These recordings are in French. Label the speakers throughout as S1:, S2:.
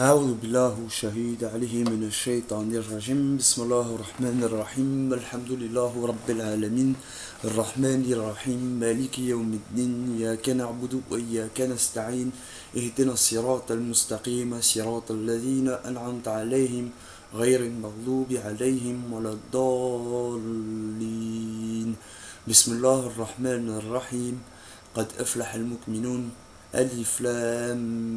S1: أعوذ بالله الشهيد عليه من الشيطان الرجيم بسم الله الرحمن الرحيم الحمد لله رب العالمين الرحمن الرحيم مالك يوم الدين إياك نعبد وإياك نستعين اهدنا الصراط المستقيم صراط الذين أنعمت عليهم غير المغضوب عليهم ولا الضالين بسم الله الرحمن الرحيم قد أفلح المؤمنون ألف لام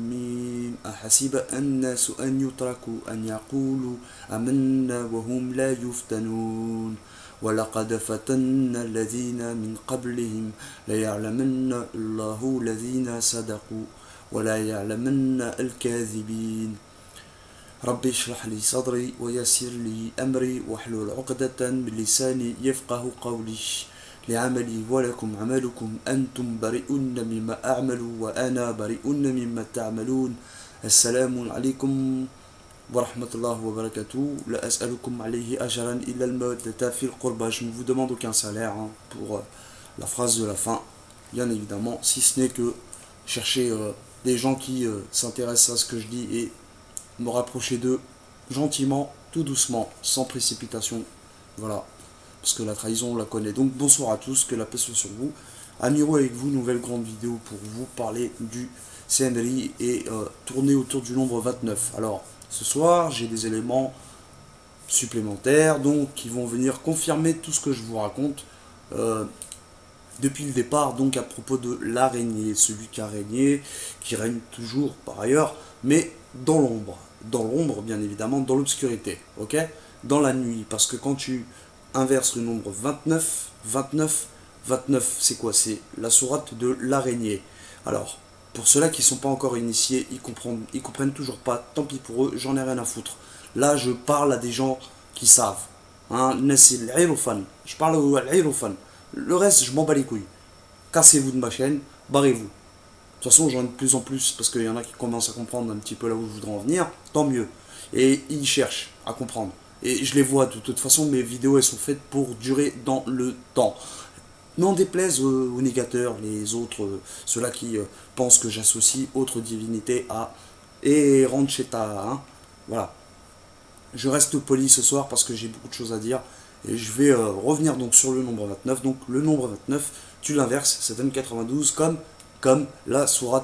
S1: ميم أحسب الناس أن يتركوا أن يقولوا آمنا وهم لا يفتنون ولقد فتنا الذين من قبلهم ليعلمن الله الذين صدقوا ولا يعلمن الكاذبين ربي اشرح لي صدري ويسر لي أمري واحلل عقدة من لساني يفقه قولي لعملي ولكم عملكم أنتم بريئون مما أعمل وأنا بريء مما تعملون السلام عليكم ورحمة الله وبركاته لا أسألكم عليه أجرا إلا المودة في القربى. Je ne vous demande aucun salaire pour la phrase de la fin, bien évidemment, si ce n'est que chercher des gens qui s'intéressent à ce que je dis et me rapprocher d'eux gentiment, tout doucement, sans précipitation. Voilà. Parce que la trahison on la connaît. Donc bonsoir à tous, que la paix soit sur vous. Amiro avec vous, nouvelle grande vidéo pour vous parler du CNRI et tourner autour du nombre 29. Alors ce soir j'ai des éléments supplémentaires donc qui vont venir confirmer tout ce que je vous raconte depuis le départ, donc à propos de l'araignée, celui qui a régné, qui règne toujours par ailleurs, mais dans l'ombre bien évidemment, dans l'obscurité, ok, dans la nuit, parce que quand tu inverse le nombre 29, 29, 29, c'est quoi? C'est la sourate de l'araignée. Alors, pour ceux-là qui ne sont pas encore initiés, ils comprennent toujours pas, tant pis pour eux, j'en ai rien à foutre. Là, je parle à des gens qui savent. Hein, je parle aux Al-Hirofan. Le reste, je m'en bats les couilles. Cassez-vous de ma chaîne, barrez-vous. De toute façon, j'en ai de plus en plus, parce qu'il y en a qui commencent à comprendre un petit peu là où je voudrais en venir, tant mieux. Et ils cherchent à comprendre. Et je les vois, de toute façon, mes vidéos, elles sont faites pour durer dans le temps. N'en déplaise aux négateurs, les autres, ceux-là qui pensent que j'associe autre divinité à et Rancheta, hein. Voilà. Je reste poli ce soir parce que j'ai beaucoup de choses à dire. Et je vais revenir donc sur le nombre 29. Donc le nombre 29, tu l'inverses, ça donne 92 comme la Surah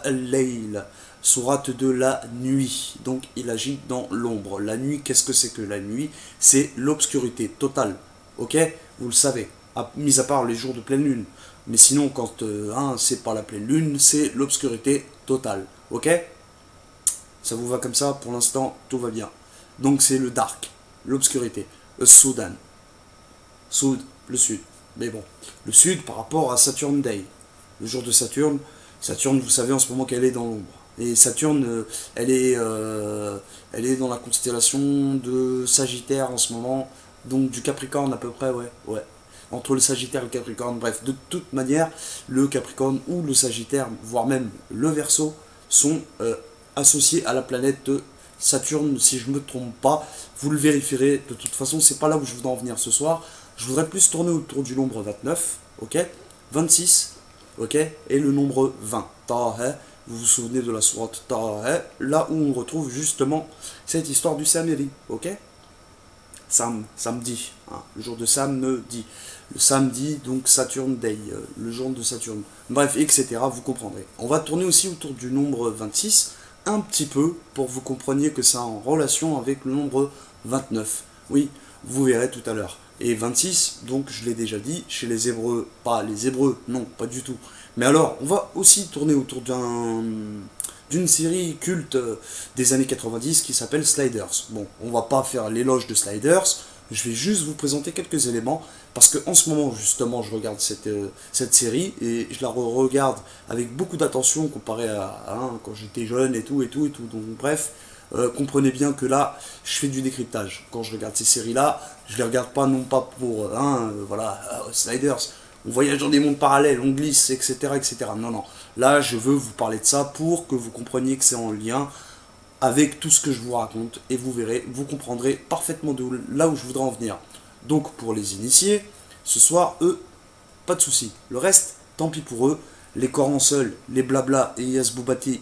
S1: al-Layl. Sourate de la nuit, donc il agit dans l'ombre. La nuit, qu'est-ce que c'est que la nuit? C'est l'obscurité totale, ok? Vous le savez, mis à part les jours de pleine lune. Mais sinon, quand c'est pas la pleine lune, c'est l'obscurité totale, ok? Ça vous va comme ça? Pour l'instant, tout va bien. Donc c'est le dark, l'obscurité. Le Soudan, Soud, le sud. Mais bon, le sud par rapport à Saturn Day. Le jour de Saturne, vous savez en ce moment qu'elle est dans l'ombre. Et Saturne, elle est dans la constellation de Sagittaire en ce moment, donc du Capricorne à peu près, ouais. Entre le Sagittaire et le Capricorne, bref, de toute manière, le Capricorne ou le Sagittaire, voire même le Verseau, sont associés à la planète Saturne, si je ne me trompe pas. Vous le vérifierez, de toute façon, c'est pas là où je voudrais en venir ce soir. Je voudrais plus tourner autour du nombre 29, ok, 26, ok, et le nombre 20. Vous vous souvenez de la sourate Taha, là où on retrouve justement cette histoire du samedi, ok? Samedi, hein, le jour de samedi. Le samedi, donc Saturn Day, le jour de Saturne. Bref, etc., vous comprendrez. On va tourner aussi autour du nombre 26, un petit peu, pour que vous compreniez que c'est en relation avec le nombre 29. Oui, vous verrez tout à l'heure. Et 26, donc je l'ai déjà dit, chez les Hébreux, pas les Hébreux, non, pas du tout. Mais alors, on va aussi tourner autour d'une série culte des années 90 qui s'appelle Sliders. Bon, on va pas faire l'éloge de Sliders, je vais juste vous présenter quelques éléments, parce qu'en ce moment, justement, je regarde cette série, et je la regarde avec beaucoup d'attention comparé à quand j'étais jeune et tout. Donc bref, comprenez bien que là, je fais du décryptage. Quand je regarde ces séries-là, je les regarde pas non pas pour, Sliders, on voyage dans des mondes parallèles, on glisse, etc., etc. Non, non. Là, je veux vous parler de ça pour que vous compreniez que c'est en lien avec tout ce que je vous raconte. Et vous verrez, vous comprendrez parfaitement là où je voudrais en venir. Donc, pour les initiés, ce soir, eux, pas de soucis. Le reste, tant pis pour eux. Les Corans seuls, les blabla et Yes Boubati,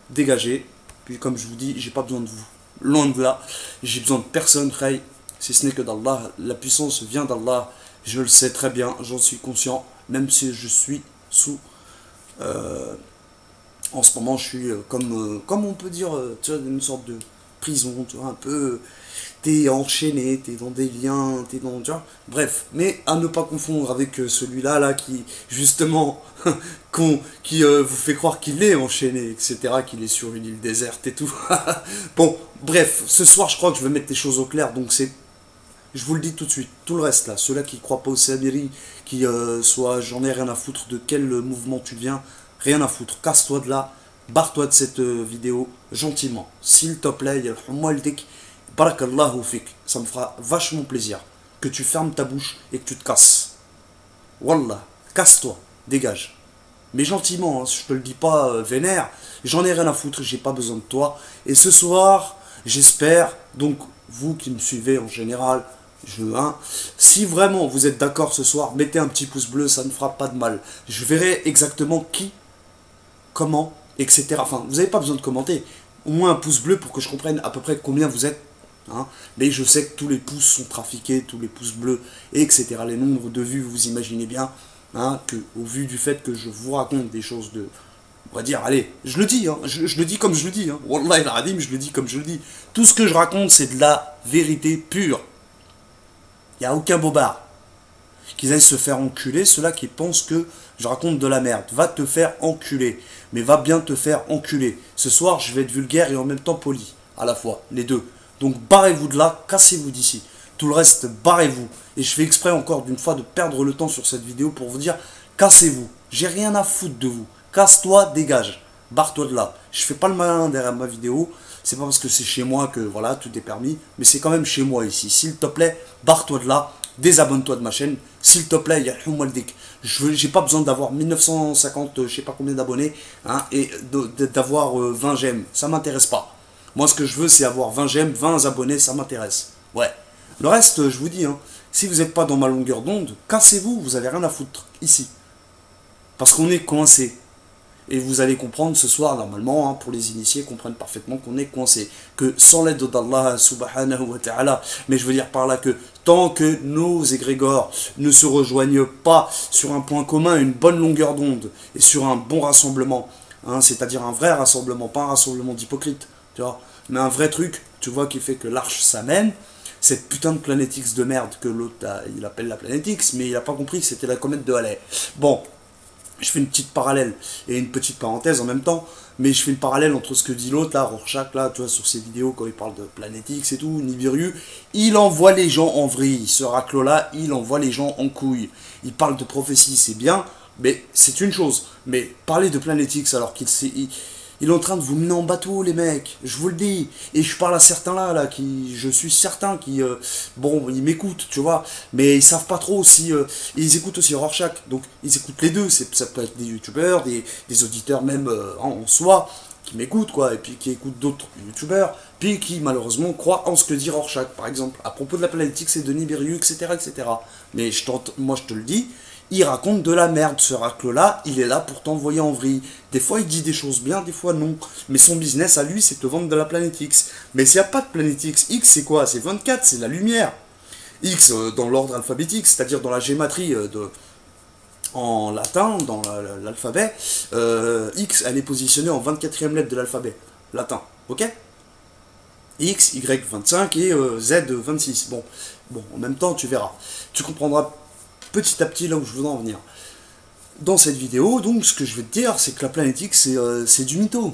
S1: dégagez. Puis comme je vous dis, j'ai pas besoin de vous. Loin de là, j'ai besoin de personne, Khay, si ce n'est que d'Allah. La puissance vient d'Allah, je le sais très bien, j'en suis conscient, même si je suis sous... en ce moment, je suis comme on peut dire, tu vois, une sorte de prison, tu vois, un peu... T'es enchaîné, t'es dans des liens, t'es dans... Tu vois, bref, mais à ne pas confondre avec celui-là, là, qui, justement, qui vous fait croire qu'il est enchaîné, etc., qu'il est sur une île déserte et tout. Bon, bref, ce soir, je crois que je vais mettre les choses au clair, donc c'est... Je vous le dis tout de suite, tout le reste, là, ceux-là qui croient pas au Sabiri, qui soit j'en ai rien à foutre de quel mouvement tu viens, rien à foutre, casse-toi de là, barre-toi de cette vidéo, gentiment, s'il te plaît, moi le dik, barakallahu fik, ça me fera vachement plaisir que tu fermes ta bouche et que tu te casses. Wallah, casse-toi, dégage. Mais gentiment, hein, je te le dis pas vénère, j'en ai rien à foutre, j'ai pas besoin de toi. Et ce soir, j'espère, donc vous qui me suivez en général, si vraiment vous êtes d'accord ce soir, mettez un petit pouce bleu, ça ne fera pas de mal. Je verrai exactement qui, comment, etc. Enfin, vous n'avez pas besoin de commenter, au moins un pouce bleu pour que je comprenne à peu près combien vous êtes. Hein. Mais je sais que tous les pouces sont trafiqués, tous les pouces bleus, etc. Les nombres de vues, vous imaginez bien, hein, que au vu du fait que je vous raconte des choses de... On va dire, allez, je le dis, hein, je le dis comme je le dis. Hein. Wallah il radim, je le dis comme je le dis. Tout ce que je raconte, c'est de la vérité pure. Il n'y a aucun bobard. Qu'ils aillent se faire enculer, ceux-là qui pensent que je raconte de la merde. Va te faire enculer. Mais va bien te faire enculer. Ce soir, je vais être vulgaire et en même temps poli. À la fois, les deux. Donc barrez-vous de là, cassez-vous d'ici. Tout le reste, barrez-vous. Et je fais exprès encore d'une fois de perdre le temps sur cette vidéo pour vous dire, cassez-vous. J'ai rien à foutre de vous. Casse-toi, dégage. Barre-toi de là. Je fais pas le malin derrière ma vidéo. C'est pas parce que c'est chez moi que voilà, tout est permis. Mais c'est quand même chez moi ici. S'il te plaît, barre-toi de là. Désabonne-toi de ma chaîne. S'il te plaît, il y a j'ai pas besoin d'avoir 1950, je sais pas combien d'abonnés, hein, et d'avoir 20 j'aime. Ça m'intéresse pas. Moi, ce que je veux, c'est avoir 20 j'aime, 20 abonnés, ça m'intéresse. Ouais. Le reste, je vous dis, hein, si vous n'êtes pas dans ma longueur d'onde, cassez-vous, vous avez rien à foutre ici. Parce qu'on est coincé. Et vous allez comprendre ce soir, normalement, hein, pour les initiés, comprennent parfaitement qu'on est coincé. Que sans l'aide d'Allah subhanahu wa ta'ala, mais je veux dire par là que tant que nos égrégores ne se rejoignent pas sur un point commun, une bonne longueur d'onde, et sur un bon rassemblement, hein, c'est-à-dire un vrai rassemblement, pas un rassemblement d'hypocrites, tu vois, mais un vrai truc, tu vois, qui fait que l'arche s'amène, cette putain de planète X de merde que l'autre, il appelle la planète X, mais il n'a pas compris que c'était la comète de Halley. Bon. Je fais une petite parallèle et une petite parenthèse en même temps, mais je fais une parallèle entre ce que dit l'autre, là, Rorschach, là, tu vois, sur ses vidéos, quand il parle de Planète X et tout, Nibiru, il envoie les gens en vrille, ce raclo-là, il envoie les gens en couille. Il parle de prophétie, c'est bien, mais c'est une chose. Mais parler de Planète X alors il est en train de vous mener en bateau, les mecs, je vous le dis. Et je parle à certains là, je suis certain qui, bon, ils m'écoutent, tu vois, mais ils savent pas trop si, ils écoutent aussi Rorschach, donc ils écoutent les deux, ça peut être des youtubeurs, des auditeurs même en soi, qui m'écoutent, quoi, et puis qui écoutent d'autres youtubeurs, puis qui malheureusement croient en ce que dit Rorschach, par exemple, à propos de la planète X et de Nibiru, etc., etc. Mais moi je te le dis, il raconte de la merde, ce raclo-là, il est là pour t'envoyer en vrille. Des fois, il dit des choses bien, des fois non. Mais son business à lui, c'est te vendre de la planète X. Mais s'il n'y a pas de planète X, X c'est quoi? C'est 24, c'est la lumière. X dans l'ordre alphabétique, c'est-à-dire dans la gématrie en latin, dans l'alphabet, X, elle est positionnée en 24e lettre de l'alphabet latin. Ok? X, Y 25 et Z 26. Bon, en même temps, tu verras. Tu comprendras petit à petit là où je voudrais en venir. Dans cette vidéo, donc, ce que je vais te dire, c'est que la planète X, c'est du mytho.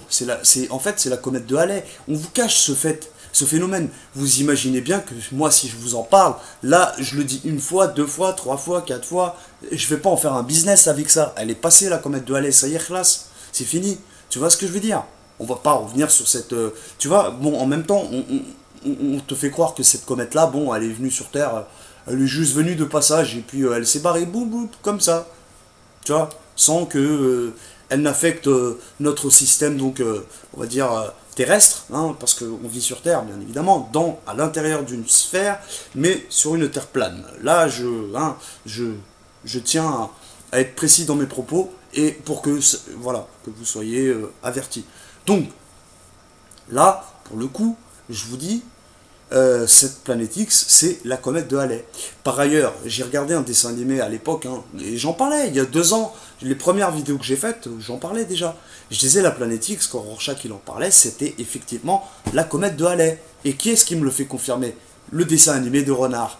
S1: En fait, c'est la comète de Halley. On vous cache ce phénomène. Vous imaginez bien que moi, si je vous en parle, là, je le dis une fois, deux fois, trois fois, quatre fois, je vais pas en faire un business avec ça. Elle est passée, la comète de Halley, ça y est, classe. C'est fini. Tu vois ce que je veux dire? On va pas revenir sur cette... tu vois, bon, en même temps, on te fait croire que cette comète-là, bon, elle est venue sur Terre... Elle est juste venue de passage et puis elle s'est barrée, boum, boum, comme ça. Tu vois, sans que elle n'affecte notre système, donc, on va dire, terrestre, hein, parce qu'on vit sur Terre, bien évidemment, à l'intérieur d'une sphère, mais sur une Terre plane. Là, je tiens à être précis dans mes propos, et pour que, voilà, que vous soyez avertis. Donc, Là, pour le coup, je vous dis, cette planète X, c'est la comète de Halley. Par ailleurs, j'ai regardé un dessin animé à l'époque, hein, et j'en parlais il y a 2 ans. Les premières vidéos que j'ai faites, j'en parlais déjà. Je disais la planète X, quand Rorschach il en parlait, c'était effectivement la comète de Halley. Et qui est-ce qui me le fait confirmer? Le dessin animé de Renard.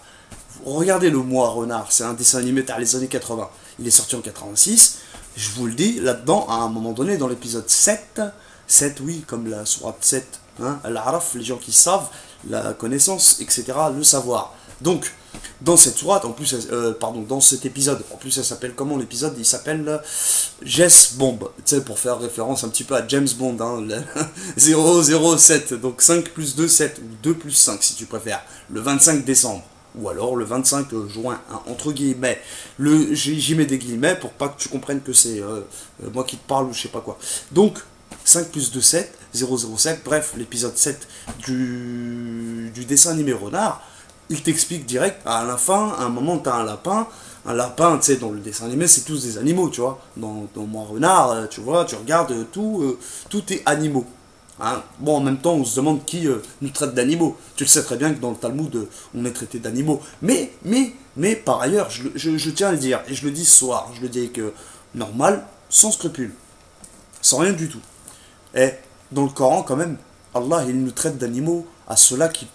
S1: Regardez-le moi, Renard, c'est un dessin animé dans les années 80. Il est sorti en 86. Je vous le dis, là-dedans, à un moment donné, dans l'épisode 7, oui, comme la sourate 7, hein, Al-Araf, les gens qui savent, la connaissance, etc., le savoir. Donc, dans cette sourate, en plus, dans cet épisode, en plus, elle s'appelle comment l'épisode? Il s'appelle Jess Bomb, tu sais, pour faire référence un petit peu à James Bond, hein, 007, donc 5 plus 2, 7, ou 2 plus 5 si tu préfères, le 25 décembre. Ou alors le 25 juin, hein, entre guillemets. J'y mets des guillemets pour pas que tu comprennes que c'est moi qui te parle ou je sais pas quoi. Donc, 5 plus 2, 7, 007, bref, l'épisode 7 du dessin animé Renard, il t'explique direct, à la fin, à un moment, t'as un lapin, tu sais, dans le dessin animé, c'est tous des animaux, tu vois. Dans Moi Renard, tu vois, tu regardes, tout est animaux. Hein. Bon, en même temps, on se demande qui nous traite d'animaux. Tu le sais très bien que dans le Talmud, on est traité d'animaux. Mais, par ailleurs, je tiens à le dire, et je le dis ce soir, je le dis avec normal, sans scrupule, sans rien du tout. Et dans le Coran, quand même, Allah, il nous traite d'animaux à ceux-là qui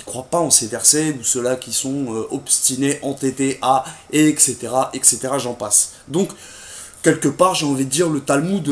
S1: croient pas en ces versets, ou ceux-là qui sont obstinés, entêtés à, etc., j'en passe. Donc, quelque part, j'ai envie de dire, le Talmud,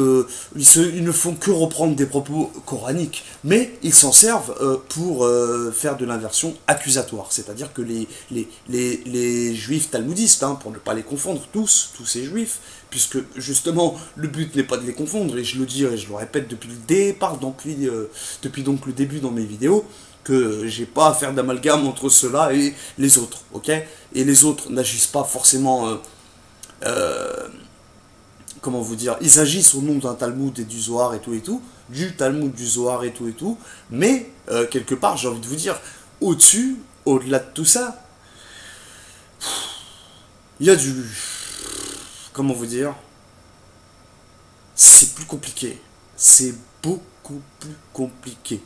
S1: ils ne font que reprendre des propos coraniques, mais ils s'en servent pour faire de l'inversion accusatoire. C'est-à-dire que les juifs talmudistes, hein, pour ne pas les confondre tous ces juifs, puisque justement, le but n'est pas de les confondre, et je le dis et je le répète depuis le départ, depuis donc le début dans mes vidéos, que j'ai pas à faire d'amalgame entre ceux-là et les autres, ok? Et les autres n'agissent pas forcément... comment vous dire, ils agissent au nom d'un Talmud et du Zohar et tout, du Talmud, du Zohar et tout, mais quelque part, j'ai envie de vous dire, au-dessus, au-delà de tout ça, il y a du... Comment vous dire? C'est plus compliqué. C'est beaucoup plus compliqué.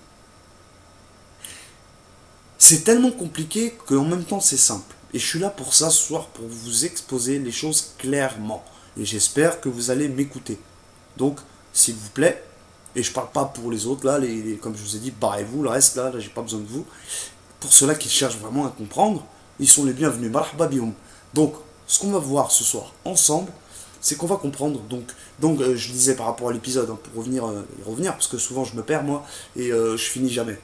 S1: C'est tellement compliqué qu'en même temps c'est simple. Et je suis là pour ça ce soir, pour vous exposer les choses clairement. Et j'espère que vous allez m'écouter. Donc, s'il vous plaît, et je parle pas pour les autres, là, comme je vous ai dit, barrez-vous, le reste, là j'ai pas besoin de vous. Pour ceux-là qui cherchent vraiment à comprendre, ils sont les bienvenus. Marhaba bihum. Donc, ce qu'on va voir ce soir ensemble, c'est qu'on va comprendre. Donc je disais par rapport à l'épisode, hein, pour revenir, parce que souvent je me perds, moi, et je finis jamais.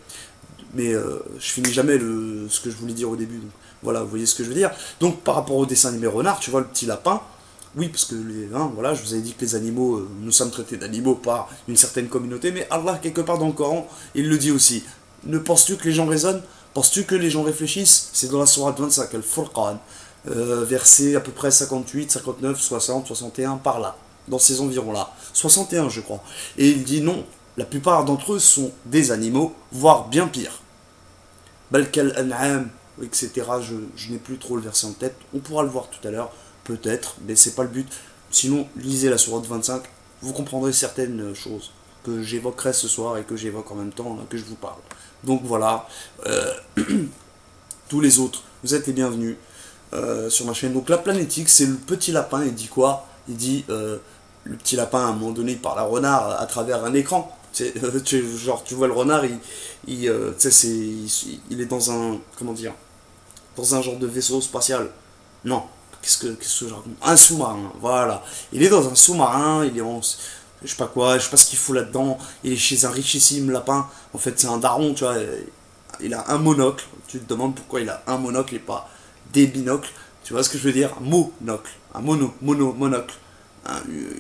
S1: Mais je finis jamais ce que je voulais dire au début. Donc, voilà, vous voyez ce que je veux dire. Donc, par rapport au dessin animé Renard, tu vois le petit lapin. Oui, parce que voilà, je vous avais dit que les animaux, nous sommes traités d'animaux par une certaine communauté, mais Allah, quelque part dans le Coran, il le dit aussi. Ne penses-tu que les gens raisonnent? Penses-tu que les gens réfléchissent? C'est dans la sourate 25, Al-Furqan, verset à peu près 58, 59, 60, 61, par là, dans ces environs-là. 61, je crois. Et il dit non, la plupart d'entre eux sont des animaux, voire bien pire. Balkal an'am, etc. Je n'ai plus trop le verset en tête, on pourra le voir tout à l'heure. Peut-être, mais c'est pas le but. Sinon, lisez la sourate 25, vous comprendrez certaines choses que j'évoquerai ce soir et que j'évoque en même temps que je vous parle. Donc voilà, tous les autres, vous êtes les bienvenus sur ma chaîne. Donc la planète X, c'est le petit lapin, il dit quoi? Il dit, le petit lapin, à un moment donné, il parle à renard à travers un écran. Genre, tu vois le renard, il est dans un, comment dire, dans un genre de vaisseau spatial. Non. Qu'est-ce que je raconte? Un sous-marin, voilà. Il est dans un sous-marin, il est en... Je sais pas quoi, je sais pas ce qu'il fout là-dedans. Il est chez un richissime lapin. En fait, c'est un daron, tu vois. Il a un monocle. Tu te demandes pourquoi il a un monocle et pas des binocles. Tu vois ce que je veux dire? Monocle. Un monocle.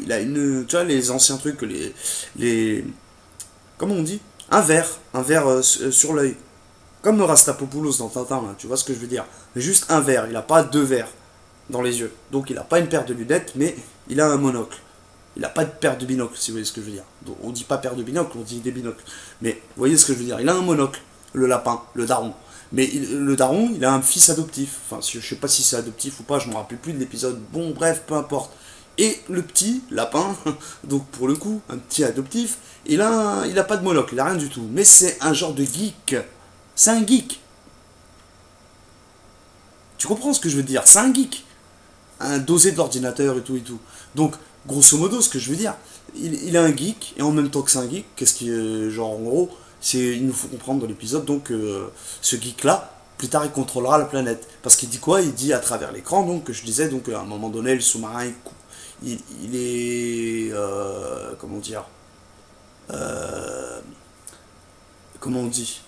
S1: Il a une... Tu vois, les anciens trucs, comment on dit? Un verre sur l'œil. Comme Rastapopoulos dans Tintin, là, tu vois ce que je veux dire? Juste un verre, il a pas deux verres dans les yeux. Donc il n'a pas une paire de lunettes, mais il a un monocle. Il n'a pas de paire de binocles, si vous voyez ce que je veux dire. Donc, on dit pas paire de binocles, on dit des binocles. Mais vous voyez ce que je veux dire. Il a un monocle, le lapin, le daron. Mais le daron, il a un fils adoptif. Enfin, je sais pas si c'est adoptif ou pas, je me rappelle plus de l'épisode. Bon, bref, peu importe. Et le petit lapin, donc pour le coup, un petit adoptif, il a pas de monocle, il a rien du tout. Mais c'est un genre de geek. C'est un geek. Tu comprends ce que je veux dire? C'est un geek. Un dosé de l'ordinateur et tout et tout. Donc, grosso modo, ce que je veux dire, il est un geek, et en même temps que c'est un geek, qu'est-ce qui est, genre, en gros, il nous faut comprendre dans l'épisode, donc, ce geek-là, plus tard, il contrôlera la planète. Parce qu'il dit quoi? Il dit à travers l'écran, donc, que je disais, donc, à un moment donné, le sous-marin, il est, comment dire, euh, comment on dit?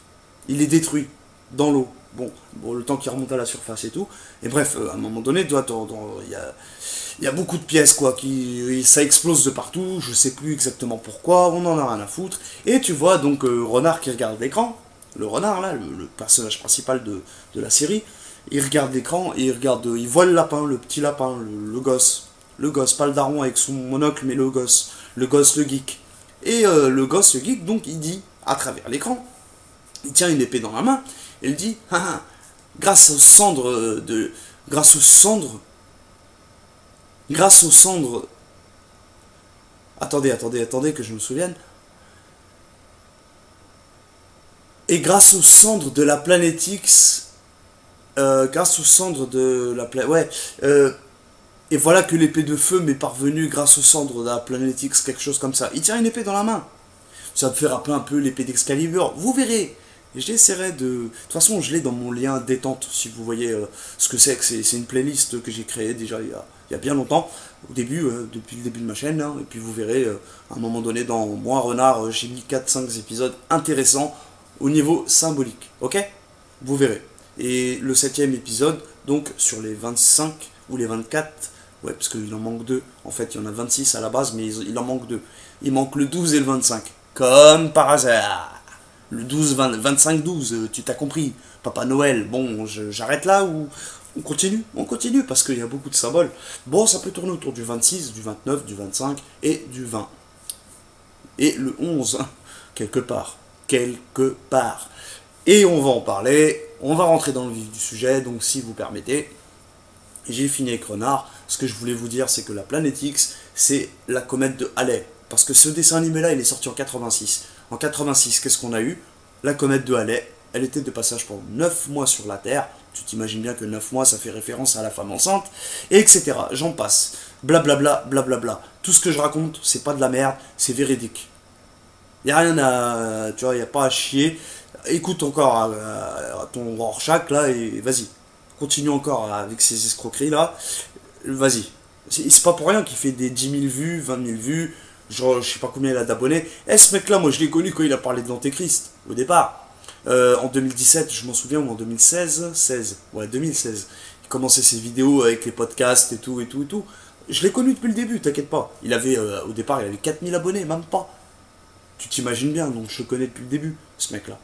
S1: Il est détruit dans l'eau. Bon, le temps qu'il remonte à la surface et tout. Et bref, à un moment donné, il y a beaucoup de pièces, quoi, ça explose de partout, je sais plus exactement pourquoi, on en a rien à foutre. Et tu vois, donc, Renard qui regarde l'écran, le renard, là, le personnage principal de la série, il regarde l'écran et il voit le lapin, le petit lapin, le gosse. Le gosse, pas le daron avec son monocle, mais le gosse. Le gosse, le geek. Et le gosse, le geek, donc, il dit, à travers l'écran, il tient une épée dans la main, et il dit, ah, ah, grâce aux cendres grâce aux cendres, grâce aux cendres, attendez que je me souvienne, et grâce aux cendres de la planète X, grâce aux cendres de la planète, ouais, et voilà que l'épée de feu m'est parvenue grâce aux cendres de la planète X, quelque chose comme ça. Il tient une épée dans la main. Ça me fait rappeler un peu l'épée d'Excalibur. Vous verrez. Et j'essaierai de... De toute façon, je l'ai dans mon lien détente, si vous voyez ce que c'est. C'est une playlist que j'ai créée déjà il y a bien longtemps, au début, depuis le début de ma chaîne. Hein, et puis vous verrez, à un moment donné, dans Moi Renard, j'ai mis 4-5 épisodes intéressants au niveau symbolique. Ok? Vous verrez. Et le 7ème épisode, donc sur les 25 ou les 24... Ouais, parce qu'il en manque 2. En fait, il y en a 26 à la base, mais il en manque 2. Il manque le 12 et le 25. Comme par hasard. Le 12, 20, 25, 12, tu t'as compris. Papa Noël, bon, j'arrête là ou on continue? On continue parce qu'il y a beaucoup de symboles. Bon, ça peut tourner autour du 26, du 29, du 25 et du 20. Et le 11, quelque part. Quelque part. Et on va en parler. On va rentrer dans le vif du sujet, donc si vous permettez. J'ai fini avec Renard. Ce que je voulais vous dire, c'est que la planète X, c'est la comète de Halley. Parce que ce dessin animé-là, il est sorti en 86. En 86, qu'est-ce qu'on a eu? La comète de Halley. Elle était de passage pendant 9 mois sur la Terre. Tu t'imagines bien que 9 mois, ça fait référence à la femme enceinte. Et etc. J'en passe. Blablabla, blablabla. Tout ce que je raconte, c'est pas de la merde, c'est véridique. Il n'y a rien à... Tu vois, il n'y a pas à chier. Écoute encore à ton Rorschach, là, et vas-y. Continue encore avec ces escroqueries là, vas-y. C'est pas pour rien qu'il fait des 10 000 vues, 20 000 vues, genre je sais pas combien il a d'abonnés. Eh, ce mec là, moi je l'ai connu quand il a parlé de l'Antéchrist, au départ. En 2017, je m'en souviens, ou en 2016, 16, ouais 2016. Il commençait ses vidéos avec les podcasts et tout et tout et tout. Je l'ai connu depuis le début, t'inquiète pas. Il avait, au départ, il avait 4000 abonnés, même pas. Tu t'imagines bien, donc je le connais depuis le début, ce mec là.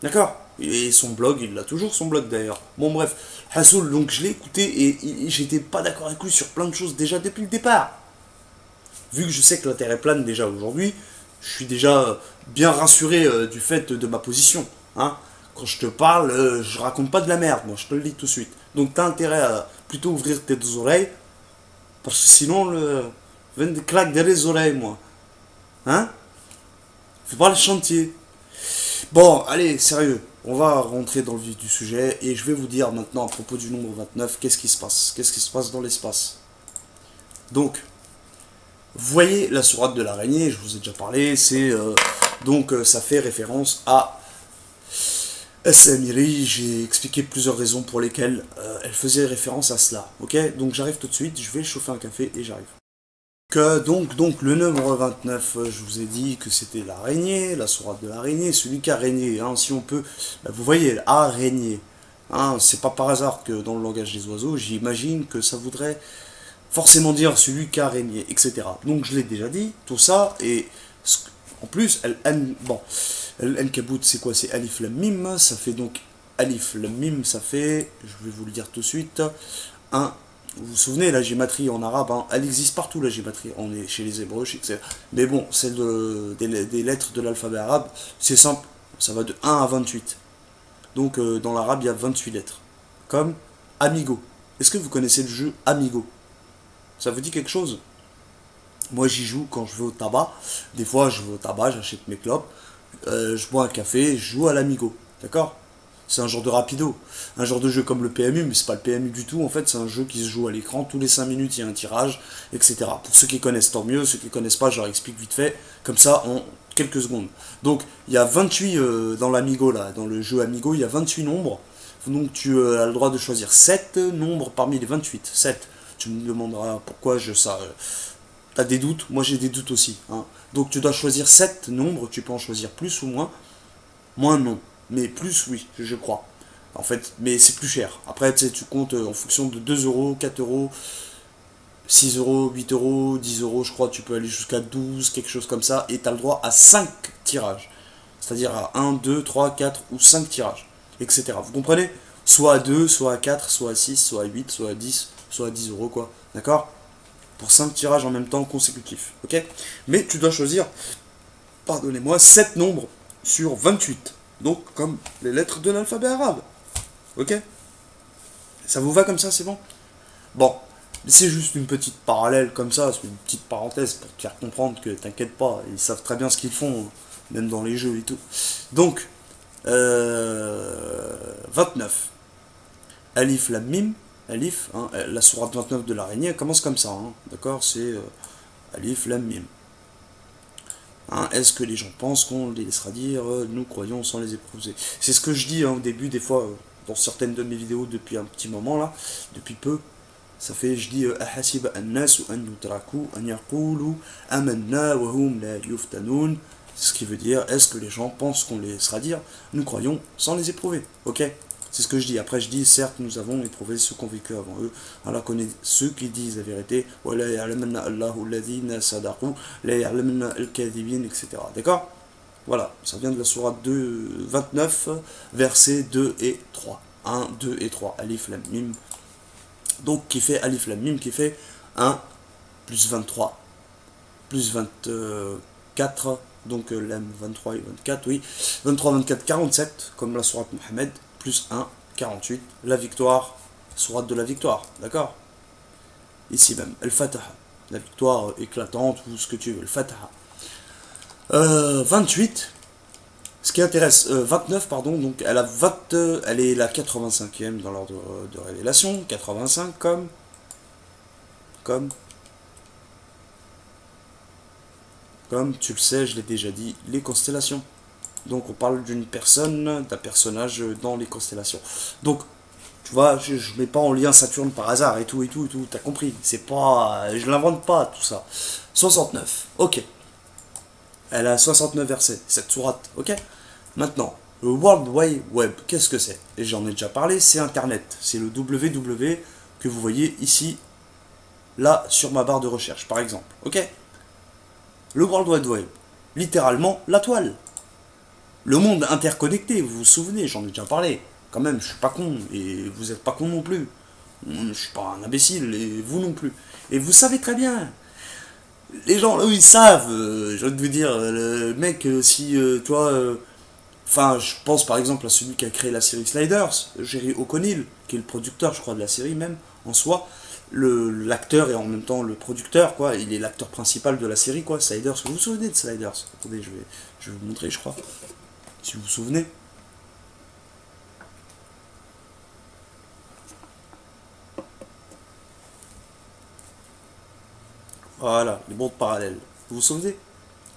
S1: D'accord? Et son blog, il a toujours son blog d'ailleurs. Bon bref, Hassoul, donc je l'ai écouté et j'étais pas d'accord avec lui sur plein de choses déjà depuis le départ. Vu que je sais que la Terre est plane déjà aujourd'hui, je suis déjà bien rassuré du fait de ma position. Hein. Quand je te parle, je raconte pas de la merde, moi je te le dis tout de suite. Donc t'as intérêt à plutôt ouvrir tes deux oreilles, parce que sinon, je vais te claque derrière les oreilles, moi. Hein? Fais pas le chantier. Bon, allez, sérieux, on va rentrer dans le vif du sujet et je vais vous dire maintenant à propos du nombre 29, qu'est-ce qui se passe? Qu'est-ce qui se passe dans l'espace? Donc, vous voyez la sourate de l'araignée, je vous ai déjà parlé, c'est ça fait référence à Samiri, j'ai expliqué plusieurs raisons pour lesquelles elle faisait référence à cela. Ok, donc j'arrive tout de suite, je vais chauffer un café et j'arrive. Donc, le nombre 29, je vous ai dit que c'était l'araignée, la sourate de l'araignée, celui qui a régné, hein, si on peut, vous voyez, araignée, hein, c'est pas par hasard que dans le langage des oiseaux, j'imagine que ça voudrait forcément dire celui qui a régné, etc. Donc je l'ai déjà dit, tout ça, et en plus, Al-Ankabut, c'est quoi? C'est Alif Lam Mim, ça fait donc Alif Lam Mim, ça fait, je vais vous le dire tout de suite, un. Vous vous souvenez, la gématrie en arabe, hein, elle existe partout, la gématrie. On est chez les Hébreux, etc. Mais bon, celle des lettres de l'alphabet arabe, c'est simple. Ça va de 1 à 28. Donc, dans l'arabe, il y a 28 lettres. Comme Amigo. Est-ce que vous connaissez le jeu Amigo? Ça vous dit quelque chose? Moi j'y joue quand je vais au tabac. Des fois je vais au tabac, j'achète mes clopes, je bois un café, je joue à l'Amigo. D'accord? C'est un genre de rapido. Un genre de jeu comme le PMU, mais c'est pas le PMU du tout. En fait, c'est un jeu qui se joue à l'écran. Tous les 5 minutes, il y a un tirage, etc. Pour ceux qui connaissent, tant mieux. Ceux qui connaissent pas, je leur explique vite fait. Comme ça, en quelques secondes. Donc, il y a 28 dans l'Amigo, là. Dans le jeu Amigo, il y a 28 nombres. Donc, tu as le droit de choisir 7 nombres parmi les 28. 7. Tu me demanderas pourquoi ça. T'as des doutes? Moi, j'ai des doutes aussi. Hein. Donc, tu dois choisir 7 nombres. Tu peux en choisir plus ou moins. Moins, non. Mais plus, oui, je crois. En fait, mais c'est plus cher. Après, tu sais, tu comptes en fonction de 2 euros, 4 euros, 6 euros, 8 euros, 10 euros, je crois. Tu peux aller jusqu'à 12, quelque chose comme ça. Et tu as le droit à 5 tirages. C'est-à-dire à 1, 2, 3, 4 ou 5 tirages, etc. Vous comprenez? Soit à 2, soit à 4, soit à 6, soit à 8, soit à 10, soit à 10 euros, quoi. D'accord? Pour 5 tirages en même temps consécutifs. Ok? Mais tu dois choisir, pardonnez-moi, 7 nombres sur 28. Donc, comme les lettres de l'alphabet arabe. Ok? Ça vous va comme ça, c'est bon? Bon, c'est juste une petite parallèle comme ça, c'est une petite parenthèse pour te faire comprendre que t'inquiète pas, ils savent très bien ce qu'ils font, même dans les jeux et tout. Donc, 29. Alif Lam Mim, Alif, hein, la sourate 29 de l'araignée, elle commence comme ça, hein, d'accord? C'est Alif Lam Mim. Hein, est-ce que les gens pensent qu'on les laissera dire nous croyons sans les éprouver? C'est ce que je dis hein, au début, des fois, dans certaines de mes vidéos depuis un petit moment là, depuis peu. Ça fait, je dis Ahasiba an-nas an yutraku an yaqulu amanna wa hum la yuftanun. Ce qui veut dire, est-ce que les gens pensent qu'on les laissera dire nous croyons sans les éprouver? Ok? C'est ce que je dis. Après, je dis, certes, nous avons éprouvé ceux qui ont vécu avant eux. Allah connaît ceux qui disent la vérité. Etc. D'accord? Voilà. Ça vient de la sourate 2, 29, versets 2 et 3. 1, 2 et 3. Alif Lam Mim. Donc, qui fait Alif Lam Mim, qui fait 1 plus 23 plus 24. Donc, Lam 23 et 24, oui. 23, 24, 47, comme la sourate Mohammed. Plus 1, 48, la victoire, sourate de la victoire, d'accord? Ici même, Al-Fataha, la victoire éclatante, ou ce que tu veux, Al-Fataha. 28, ce qui intéresse, 29, pardon, donc elle est la 85e dans l'ordre de révélation, 85 comme, tu le sais, je l'ai déjà dit, les constellations. Donc on parle d'une personne, d'un personnage dans les constellations. Donc, tu vois, je mets pas en lien Saturne par hasard et tout, t'as compris. C'est pas. Je l'invente pas tout ça. 69, ok. Elle a 69 versets, cette sourate, ok. Maintenant, le World Wide Web, qu'est-ce que c'est? Et j'en ai déjà parlé, c'est Internet. C'est le www que vous voyez ici, là, sur ma barre de recherche, par exemple, ok. Le World Wide Web, littéralement, la toile. Le monde interconnecté, vous vous souvenez, j'en ai déjà parlé. Quand même, je suis pas con, et vous êtes pas con non plus. Je suis pas un imbécile, et vous non plus. Et vous savez très bien. Les gens, eux, ils savent. Je veux te dire, le mec, si toi... Enfin, je pense par exemple à celui qui a créé la série Sliders, Jerry O'Connell, qui est le producteur, je crois, de la série même, en soi. L'acteur et en même temps le producteur, quoi. Il est l'acteur principal de la série, quoi. Sliders, vous vous souvenez de Sliders? Attendez, je vais vous montrer, je crois. Si vous vous souvenez. Voilà, les mondes parallèles. Vous vous souvenez?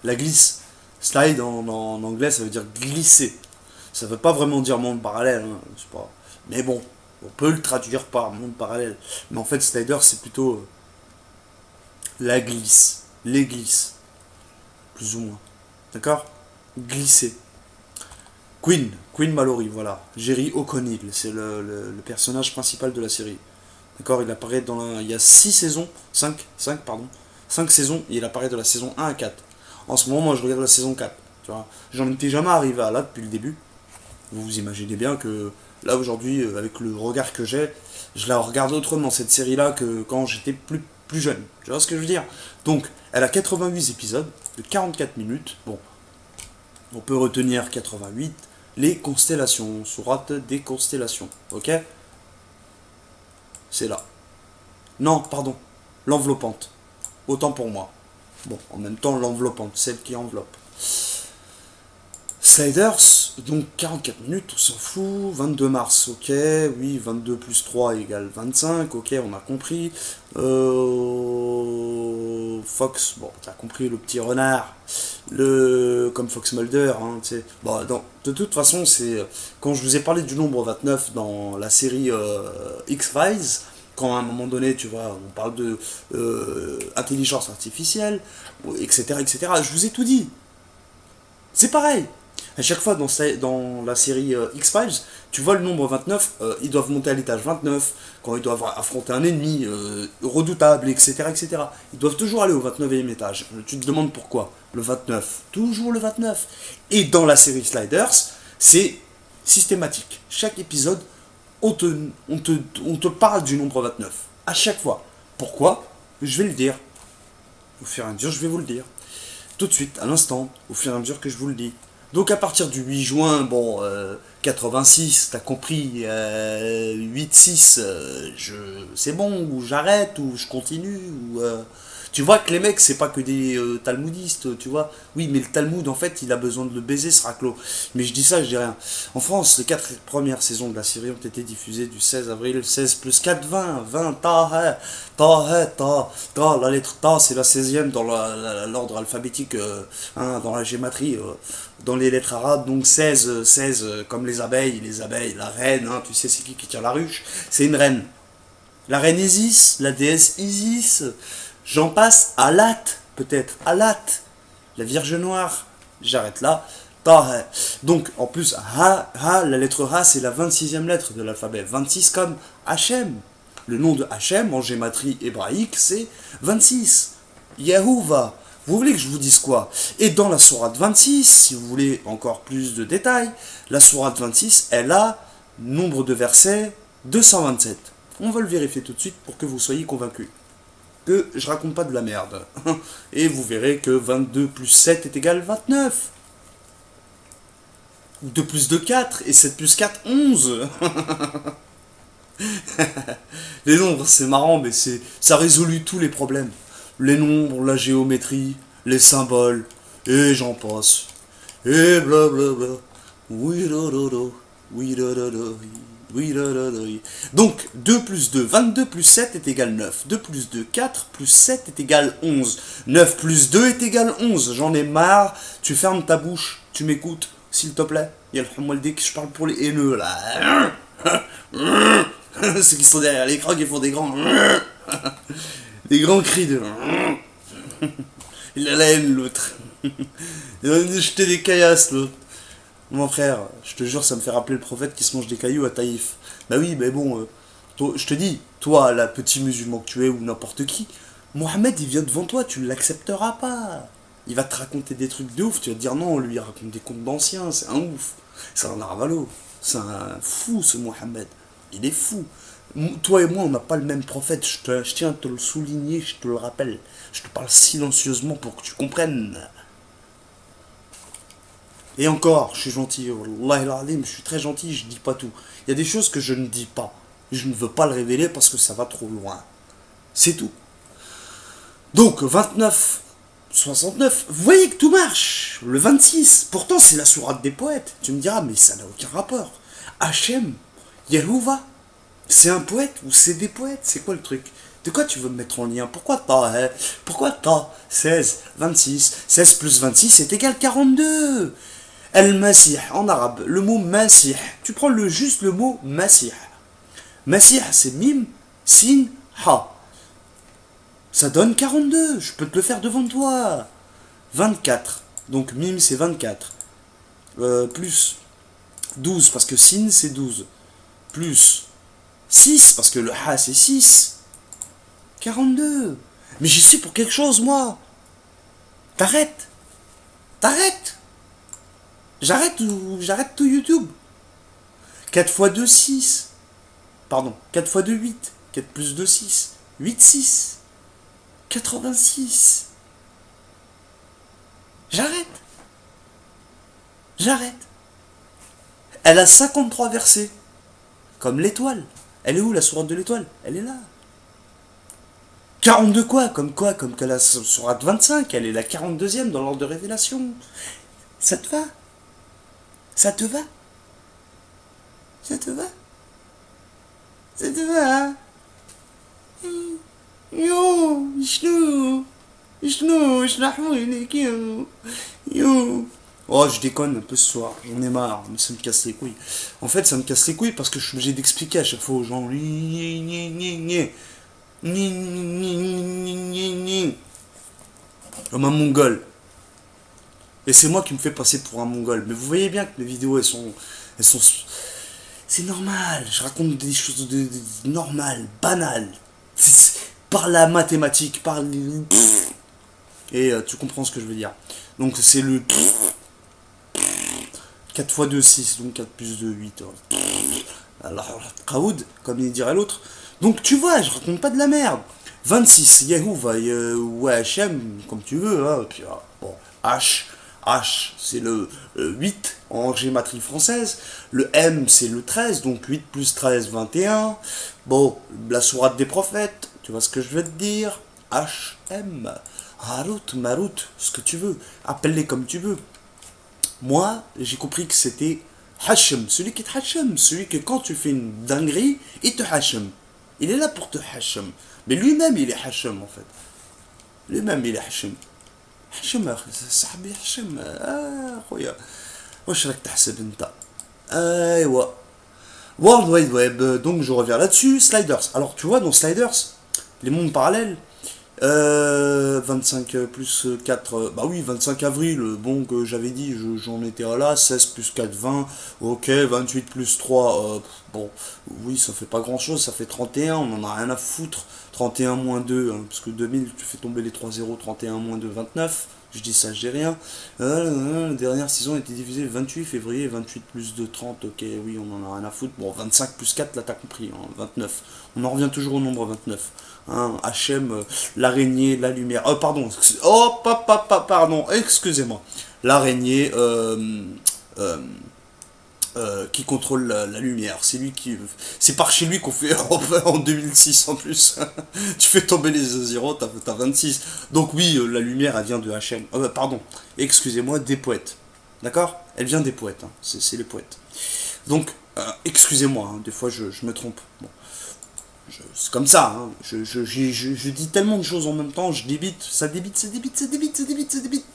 S1: La glisse. Slide en anglais, ça veut dire glisser. Ça veut pas vraiment dire monde parallèle, hein, je sais pas. Mais bon, on peut le traduire par monde parallèle. Mais en fait, slider, c'est plutôt la glisse. Les glisses. Plus ou moins. D'accord? Glisser. Queen Mallory, voilà. Jerry O'Connell, c'est le personnage principal de la série. D'accord? Il apparaît il y a 6 saisons, 5 pardon. 5 saisons, et il apparaît de la saison 1 à 4. En ce moment, moi, je regarde la saison 4. Tu vois? J'en étais jamais arrivé à là depuis le début. Vous imaginez bien que là, aujourd'hui, avec le regard que j'ai, je la regarde autrement, cette série-là, que quand j'étais plus jeune. Tu vois ce que je veux dire? Donc, elle a 88 épisodes de 44 minutes. Bon, on peut retenir 88. Les constellations, sourate des constellations. Ok? C'est là. Non, pardon. l'enveloppante. Autant pour moi. Bon, en même temps, l'enveloppante, celle qui enveloppe. Sliders, donc 44 minutes, on s'en fout. 22 mars, ok. Oui, 22 plus 3 égale 25, ok, on a compris. Fox, bon, t'as compris, le petit renard. Comme Fox Mulder, hein, tu sais. Bon, de toute façon, c'est quand je vous ai parlé du nombre 29 dans la série X-Files, quand à un moment donné, tu vois, on parle de intelligence artificielle, etc., etc., je vous ai tout dit. C'est pareil. À chaque fois dans la série X-Files, tu vois le nombre 29, ils doivent monter à l'étage 29, quand ils doivent affronter un ennemi redoutable, etc., etc. Ils doivent toujours aller au 29e étage. Tu te demandes pourquoi. Le 29. Toujours le 29. Et dans la série Sliders, c'est systématique. Chaque épisode, on te parle du nombre 29. À chaque fois. Pourquoi? Je vais le dire. Au fur et à mesure, je vais vous le dire. Tout de suite, à l'instant, au fur et à mesure que je vous le dis. Donc à partir du 8 juin, bon, 86, t'as compris, 8-6, c'est bon, ou j'arrête, ou je continue, ou... Tu vois que les mecs, c'est pas que des talmudistes, tu vois. Oui, mais le Talmud, en fait, il a besoin de le baiser, ce raclo. Mais je dis ça, je dis rien. En France, les 4 premières saisons de la série ont été diffusées du 16 avril, 16 plus 4, 20, 20, la lettre ta, c'est la 16e dans l'ordre alphabétique, hein, dans la gématrie, dans les lettres arabes, donc 16, 16, comme les abeilles, la reine, hein, tu sais, c'est qui tient la ruche? C'est une reine. La reine Isis, la déesse Isis, j'en passe, Alat, peut-être, Alat, la Vierge Noire, j'arrête là, Taha. Donc, en plus, la lettre Ha, c'est la 26e lettre de l'alphabet, 26 comme Hachem. Le nom de Hachem, en gématrie hébraïque, c'est 26. Yehuva. Vous voulez que je vous dise quoi? Et dans la sourate 26, si vous voulez encore plus de détails, la sourate 26, elle a nombre de versets 227. On va le vérifier tout de suite pour que vous soyez convaincus que je raconte pas de la merde. Et vous verrez que 22 plus 7 est égal 29. 2 plus 2, 4. Et 7 plus 4, 11. Les nombres, c'est marrant, mais ça résout tous les problèmes. Les nombres, la géométrie, les symboles, et j'en passe. Et blablabla. Oui, oui, oui, donc, 2 plus 2, 22 plus 7 est égal 9. 2 plus 2, 4 plus 7 est égal 11. 9 plus 2 est égal 11. J'en ai marre. Tu fermes ta bouche. Tu m'écoutes, s'il te plaît. Il y a le Hamaldi que je parle pour les haineux, là. Ceux qui sont derrière l'écran qui font des grands... des grands cris de... Il a la haine, l'autre. Il va nous jeter des caillasses, l'autre. Mon frère, je te jure, ça me fait rappeler le prophète qui se mange des cailloux à Taïf. Bah oui, mais bon, je te dis, toi, la petit musulman que tu es, ou n'importe qui, Mohamed, il vient devant toi, tu ne l'accepteras pas. Il va te raconter des trucs de ouf, tu vas te dire non, lui, il raconte des contes d'anciens, c'est un ouf. C'est un arvalo. C'est un fou, ce Mohamed. Il est fou. Toi et moi, on n'a pas le même prophète, je tiens à te le souligner, je te le rappelle. Je te parle silencieusement pour que tu comprennes. Et encore, je suis gentil, Wallah al-Azim, je suis très gentil, je dis pas tout. Il y a des choses que je ne dis pas. Je ne veux pas le révéler parce que ça va trop loin. C'est tout. Donc, 29, 69, vous voyez que tout marche. Le 26, pourtant c'est la sourate des poètes. Tu me diras, mais ça n'a aucun rapport. Hachem, Yehuva, c'est un poète ou c'est des poètes? C'est quoi le truc? De quoi tu veux me mettre en lien? Pourquoi pas, hein? Pourquoi pas? 16, 26, 16 plus 26 est égal 42. El-Masih, en arabe, le mot Masih. Tu prends juste le mot Masih. Masih, c'est Mim, Sin, Ha. Ça donne 42. Je peux te le faire devant toi. 24. Donc Mim, c'est 24. Plus 12, parce que Sin, c'est 12. Plus 6, parce que le Ha, c'est 6. 42. Mais j'y suis pour quelque chose, moi. T'arrêtes. T'arrêtes. J'arrête tout YouTube. 4 fois 2, 6. Pardon, 4 fois 2, 8. 4 plus 2, 6. 8, 6. 86. J'arrête. J'arrête. Elle a 53 versets. Comme l'étoile. Elle est où la sourate de l'étoile? Elle est là. 42 quoi? Comme que la sourate 25, elle est la 42e dans l'ordre de révélation. Ça te va? Ça te va? Ça te va? Ça te va, hein? Yo, شنو عليك yo. Oh, je déconne un peu ce soir, j'en ai marre, mais ça me casse les couilles. En fait, ça me casse les couilles parce que je suis obligé d'expliquer à chaque fois aux gens. Comme un mongol. Et c'est moi qui me fais passer pour un mongol. Mais vous voyez bien que mes vidéos, elles sont, c'est normal. Je raconte des choses normales, banales. Par la mathématique, par les... Et tu comprends ce que je veux dire. Donc c'est le 4 fois 2, 6, donc 4 plus 2, 8. Alors, Kaoud, comme il dirait l'autre. Donc tu vois, je raconte pas de la merde. 26, Yehuva, ou Hachem, comme tu veux. Hein, puis, bon, H, c'est le 8 en gématrie française. Le M, c'est le 13, donc 8 plus 13, 21. Bon, la sourate des prophètes, tu vois ce que je veux te dire. HM, Harut, Marut, ce que tu veux. Appelle-les comme tu veux. Moi, j'ai compris que c'était Hachem, celui qui te Hachem, celui que quand tu fais une dinguerie, il te Hachem. Il est là pour te Hachem. Mais lui-même, il est Hachem en fait. Lui-même, il est Hachem. Hachem, صاحبي Hachem. خويا. واش راك تحسب انت؟ ايوا. World Wide Web, donc je reviens là-dessus. Sliders. Alors tu vois dans Sliders, les mondes parallèles, 25 plus 4, bah oui, 25 avril, bon, que j'avais dit, j'en étais à là, 16 plus 4, 20, ok, 28 plus 3, bon, oui, ça fait pas grand chose, ça fait 31, on en a rien à foutre, 31 moins 2, hein, parce que 2000, tu fais tomber les 3 zéros, 31 moins 2, 29, je dis ça, je dis rien, la dernière saison était divisée le 28 février, 28 plus 2, 30, ok, oui, on en a rien à foutre, bon, 25 plus 4, là t'as compris, hein, 29, on en revient toujours au nombre 29. Hein, HM, l'araignée, la lumière. Oh, pardon. Oh, pardon. Excusez-moi. L'araignée qui contrôle la lumière. C'est lui qui. C'est par chez lui qu'on fait en 2006 en plus. Tu fais tomber les zéros, t'as 26. Donc, oui, la lumière, elle vient de HM. Pardon. Excusez-moi, des poètes. D'accord? Elle vient des poètes. Hein. C'est les poètes. Donc, excusez-moi, hein, des fois je me trompe. Bon. C'est comme ça, hein. Je dis tellement de choses en même temps, je débite, ça débite, ça débite, ça débite, ça débite, ça débite.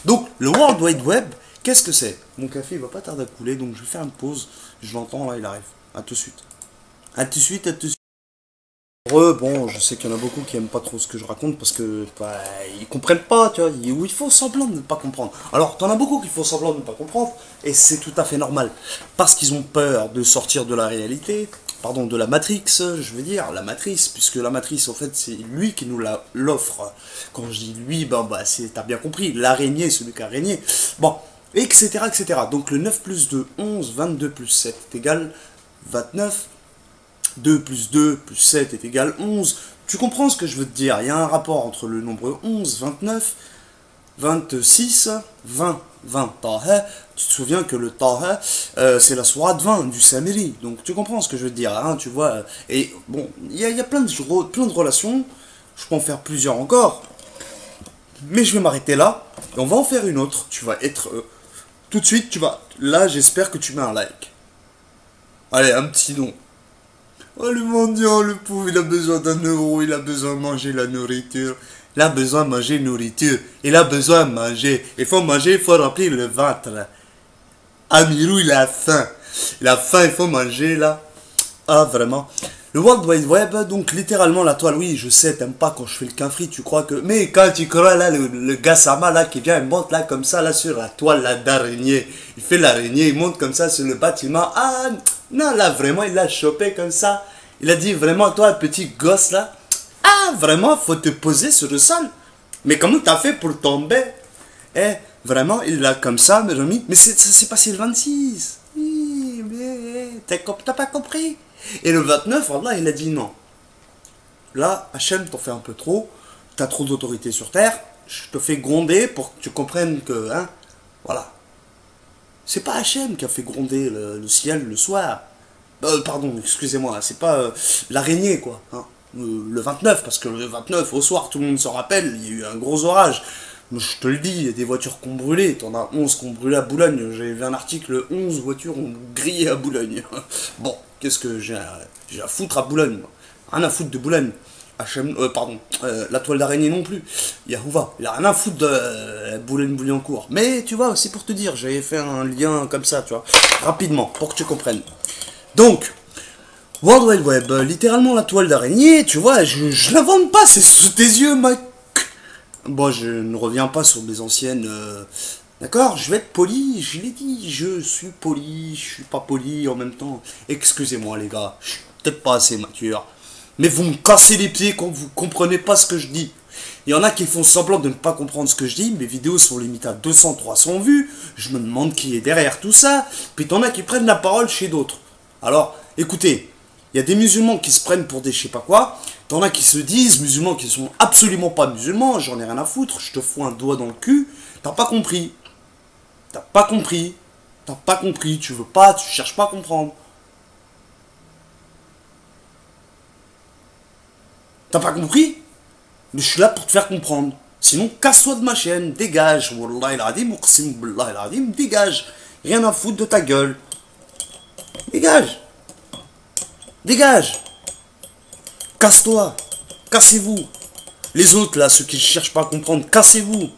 S1: Donc, le World Wide Web, qu'est-ce que c'est? Mon café, il va pas tarder à couler, donc je vais faire une pause. Je l'entends, là, il arrive. À tout de suite. À tout de suite, à tout de suite. Bon, je sais qu'il y en a beaucoup qui aiment pas trop ce que je raconte parce que bah, ils comprennent pas, tu vois, ou ils font semblant de ne pas comprendre. Alors, t'en as beaucoup qui font semblant de ne pas comprendre, et c'est tout à fait normal. Parce qu'ils ont peur de sortir de la réalité, pardon, de la Matrix, je veux dire, la matrice, puisque la matrice, en fait, c'est lui qui nous l'offre. Quand je dis lui, t'as bien compris, l'araignée, celui qui a régné. Bon, etc., etc. Donc, le 9 plus 2, 11, 22 plus 7 est égal 29. 2 plus 2 plus 7 est égal 11. Tu comprends ce que je veux te dire? Il y a un rapport entre le nombre 11, 29, 26, 20, 20. Taha. Tu te souviens que le Taha, c'est la sourate 20 du Samiri. Donc tu comprends ce que je veux te dire, hein, tu vois. Et bon, il y a plein de relations. Je peux en faire plusieurs encore. Mais je vais m'arrêter là. Et on va en faire une autre. Tu vas être... tout de suite, tu vas... Là, j'espère que tu mets un like. Allez, un petit nom. Oh, le mendiant, le pauvre, il a besoin d'un euro, il a besoin de manger la nourriture. Il a besoin de manger nourriture. Il a besoin de manger. Il faut manger, il faut remplir le ventre. Amirou, il a faim. Il a faim, il faut manger, là. Ah, vraiment. Le World Wide Web, donc littéralement la toile, oui, je sais, t'aimes pas quand je fais le quinfri, tu crois que... Mais quand tu crois, là, le Gassama, là, qui vient, il monte, là, comme ça, là, sur la toile, là, d'araignée. Il fait l'araignée, il monte comme ça sur le bâtiment. Ah, non, là, vraiment, il l'a chopé comme ça. Il a dit, vraiment, toi, petit gosse, là, ah, vraiment, faut te poser sur le sol. Mais comment t'as fait pour tomber? Eh, vraiment, il l'a comme ça, mais remis. Mais ça s'est passé le 26. Oui, mais t'as pas compris? Et le 29, Allah, il a dit non. Là, Hachem t'en fait un peu trop. T'as trop d'autorité sur terre. Je te fais gronder pour que tu comprennes que, hein, voilà. C'est pas Hachem qui a fait gronder le ciel le soir. Pardon, excusez-moi, c'est pas l'araignée, quoi. Hein. le 29, parce que le 29, au soir, tout le monde se rappelle, il y a eu un gros orage. Je te le dis, il y a des voitures qui ont brûlé, t'en as 11 qui ont brûlé à Boulogne, j'avais vu un article, 11 voitures ont grillé à Boulogne. Bon, qu'est-ce que j'ai à foutre à Boulogne, moi. Rien à foutre de Boulogne. La toile d'araignée non plus. Yahouva, il a rien à foutre de Boulogne-Billancourt. Mais tu vois, c'est pour te dire, j'avais fait un lien comme ça, tu vois, rapidement, pour que tu comprennes. Donc, World Wide Web, littéralement la toile d'araignée, tu vois, je l'invente pas, c'est sous tes yeux, mec. Bon, je ne reviens pas sur mes anciennes... D'accord, je vais être poli, je l'ai dit, je suis poli, je suis pas poli en même temps. Excusez-moi les gars, je suis peut-être pas assez mature. Mais vous me cassez les pieds quand vous comprenez pas ce que je dis. Il y en a qui font semblant de ne pas comprendre ce que je dis, mes vidéos sont limitées à 200-300 vues, je me demande qui est derrière tout ça, puis t'en as qui prennent la parole chez d'autres. Alors, écoutez, il y a des musulmans qui se prennent pour des je sais pas quoi, t'en as qui se disent musulmans qui sont absolument pas musulmans, j'en ai rien à foutre, je te fous un doigt dans le cul, t'as pas compris. T'as pas compris, tu veux pas, tu cherches pas à comprendre. T'as pas compris? Mais je suis là pour te faire comprendre. Sinon, casse-toi de ma chaîne, dégage. Wallah il adim, uqsim billah il adim, dégage. Rien à foutre de ta gueule. Dégage. Dégage. Casse-toi. Cassez-vous. Les autres, là, ceux qui ne cherchent pas à comprendre, cassez-vous.